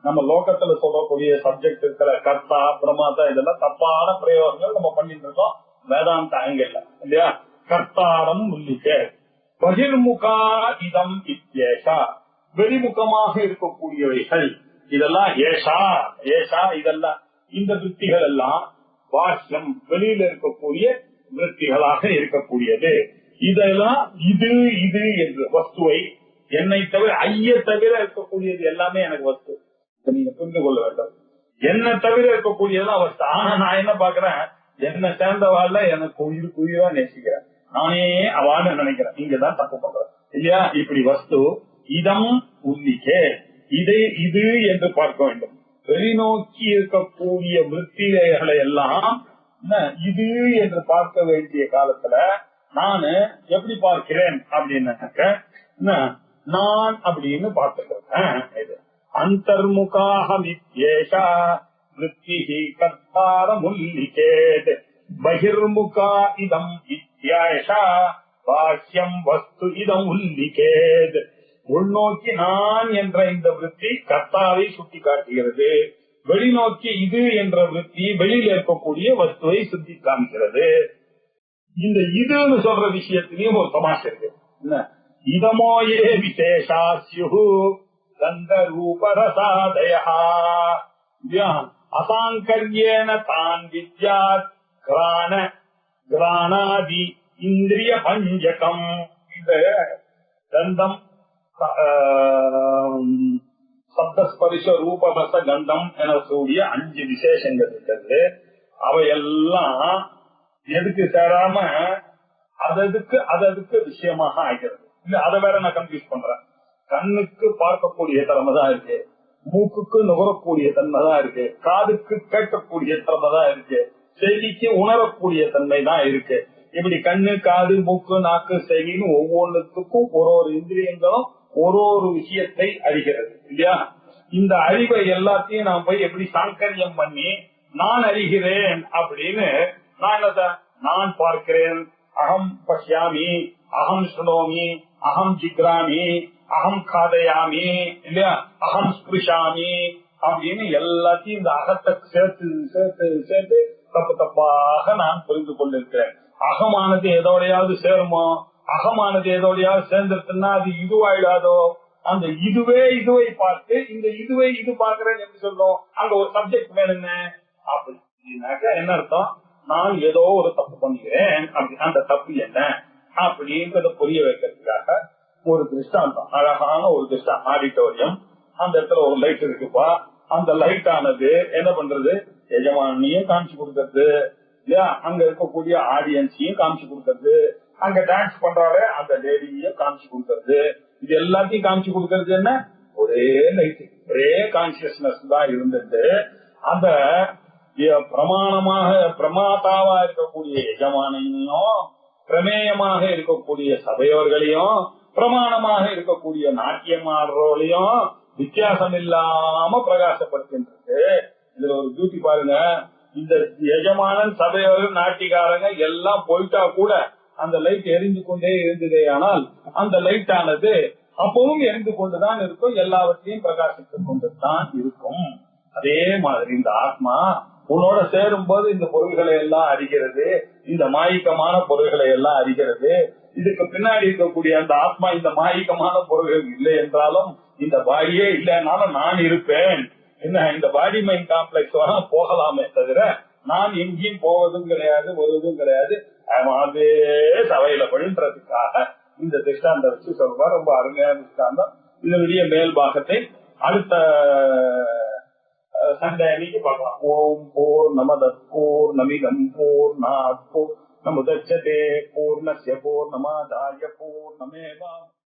நம்ம லோகத்துல சொல்லக்கூடிய சப்ஜெக்ட் இருக்கிற கர்த்தா பிரமாதா இதெல்லாம் தப்பான பிரயோகங்கள் நம்ம பண்ணிட்டு இருக்கோம் வேதாந்த ஆங்கிள் இல்லையா? கர்த்தாரம் உள்ளிக்க பகிர்முகா இதம் இத்யேஷா, வெளிமுகமாக இருக்கக்கூடியவைகள் இதெல்லாம் ஏஷா ஏஷா, இதெல்லாம் இந்த விற்த்திகள் எல்லாம் பாஷ்யம் வெளியில இருக்கக்கூடிய விற்த்திகளாக இருக்கக்கூடியது. இதெல்லாம் இது இது என்று வஸ்துவை, என்னை தவிர ஐய தவிர இருக்கக்கூடியது எல்லாமே எனக்கு வஸ்து. நீங்க புரிந்து கொள்ள வேண்டும். என்ன தவிர இருக்கக்கூடியதுதான் வஸ்து. ஆனா நான் என்ன பாக்குறேன், என்ன சேர்ந்தவாழ்ல எனக்கு உயிருக்கு உயிரா நேசிக்கிறேன், நானே அவான்னு நினைக்கிறேன். இங்கதான் தப்பு பண்றேன் இல்லையா? இப்படி வஸ்து இதம் உள்ளிக்கே, இதை இது என்று பார்க்க வேண்டும். வெளிநோக்கி இருக்கக்கூடிய விற்த்திகளை எல்லாம் இது என்று பார்க்க வேண்டிய காலத்துல நானு எப்படி பார்க்கிறேன் அப்படின்னாக்க, நான் அப்படின்னு பார்த்துக்கிறேன். இது அந்தர்முகாஹ வித்யேஷா விருத்தி கர்த்தார முல்லிகேத், பகிர்முகா இதம் இத்யாயஷா பாஷ்யம் வஸ்து இதம் உல்லிகேத். உள்நோக்கி நான் என்ற இந்த விருத்தி கர்த்தாவை சுட்டி காட்டுகிறது. வெளிநோக்கி இது என்ற விருத்தி வெளியில் இருக்கக்கூடிய வஸ்துவை சுட்டி காமிக்கிறது. இந்த இதுன்னு சொல்ற விஷயத்திலையும் ஒரு தமாஷை இருக்கு. என்ன இதமோயே விசேஷாஸ்யு கந்த ரூபரசாதயா அசாங்கர்யேன தான் வித்யாத் கிராண கிராணாதி இந்திரிய பஞ்சகம். இந்த கந்தம் சப்தஸ்பரிச ரூபரச கந்தம் என கூடிய 5 விசேஷங்கள் இருக்கிறது. அவையெல்லாம் எதுக்கு சேராம அததுக்கு விஷயமாக ஆகிறது. இல்ல அதை வேற நான் கன்ஃபியூஸ் பண்றேன். கண்ணுக்கு பார்க்கக்கூடிய திறமை தான் இருக்கு, மூக்குக்கு நுகரக்கூடிய தன்மை தான் இருக்கு, காதுக்கு கேட்கக்கூடிய திறமை தான் இருக்கு, செவிக்கு உணரக்கூடிய தன்மை தான் இருக்கு. இப்படி கண்ணு, காது, மூக்கு, நாக்கு, செவின்னு ஒவ்வொன்றுத்துக்கும் ஒரு இந்திரியங்களும் ஒரு விஷயத்தை அறிகிறது இல்லையா? இந்த அறிவை எல்லாத்தையும் நான் போய் எப்படி சாங்கரியம் பண்ணி நான் அறிகிறேன் அப்படின்னு நான் என்ன சார், நான் பார்க்கிறேன், அகம் பஷ்யாமி, அகம் சுனோமி, அகம் ஜிக்ராமி, அகம் காதையாமி இல்லையா, அகம் ஸ்பிருஷாமி அப்படின்னு எல்லாத்தையும் இந்த அகத்தை சேர்த்து சேர்த்து சேர்த்து தப்பு தப்பாக நான் புரிந்து கொண்டிருக்கிறேன். அகமானது எதோடையாவது சேருமோ? அகமானது எதோடையாவது சேர்ந்துருக்குன்னா அது இதுவாயிடாதோ? அந்த இதுவை பார்த்து இந்த இதுவை இது பார்க்கிறேன் எப்படி சொல்றோம்? அங்க ஒரு சப்ஜெக்ட் வேணுங்க அப்படின்னாக்க என்ன அர்த்தம்? நான் ஏதோ ஒரு தப்பு பண்ணுகிறேன், அந்த தப்பு என்ன அப்படின்றத புரிய வைக்கிறதுக்காக ஒரு திருஷ்டாந்தம், அழகான ஒரு திருஷ்டம். ஆடிட்டோரியம், அந்த இடத்துல ஒரு லைட் இருக்குப்பா, அந்த லைட் ஆனது என்ன பண்றது? எஜமானியும் காமிச்சு கொடுக்கறது இல்லையா, அங்க இருக்கக்கூடிய ஆடியன்ஸையும் காமிச்சு கொடுக்கறது, அங்க டான்ஸ் பண்றாரு அந்த லேடியையும் காமிச்சு கொடுக்கறது. இது எல்லாத்தையும் காமிச்சு கொடுக்கறது என்ன? ஒரே லைட், ஒரே கான்சியஸ்னஸ் தான் இருந்துட்டு அந்த பிரமாணமாக பிரமாதாவா இருக்கக்கூடிய எஜமானையும், பிரமேயமாக இருக்கக்கூடிய சபையோர்களையும், பிரமாணமாக இருக்கக்கூடிய நாட்டியமானவர்களையும் வித்தியாசம் இல்லாம பிரகாசப்படுத்தின்றது. இதுல ஒரு பியூட்டி பாருங்க. இந்த எஜமானன், சபையோர்கள், நாட்டிகாரங்க எல்லாம் போயிட்டா கூட அந்த லைட் எரிந்து கொண்டே இருந்ததே. ஆனால் அந்த லைட் ஆனது அப்பவும் எரிந்து கொண்டுதான் இருக்கும், எல்லாவற்றையும் பிரகாசித்துக் கொண்டுதான் இருக்கும். அதே மாதிரி இந்த ஆத்மா உன்னோட சேரும் போது இந்த பொருள்களை எல்லாம் அறிகிறது, இந்த மாயிக்கமான பொருள்களை எல்லாம் அறிகிறது. இதுக்கு பின்னாடி இருக்கக்கூடிய அந்த ஆத்மா இந்த மாயிக்கமான பொருள்கள் இல்லை என்றாலும், இந்த பாடியே இல்லைன்னாலும் நான் இருப்பேன். என்ன, இந்த பாடி மைண்ட் காம்ப்ளெக்ஸ் வேணா போகலாமே தவிர நான் எங்கேயும் போவதும் கிடையாது, வருவதும் கிடையாது. அதே சபையில படுன்றதுக்காக இந்த திருஷ்டாந்த வச்சு சொல்ற ரொம்ப அருமையான திருஷ்டாந்தம். இதனுடைய மேல் பாகத்தை அடுத்த சண்டே அன்னைக்கு பார்க்கலாம். ஓம் பூர்ணமத பூர்ணமிதம் பூர்ணாத் பூர்ணமுதச்யதே பூர்ணஸ்ய பூர்ணமாதாய பூர்ணமேவாவசிஷ்யதே.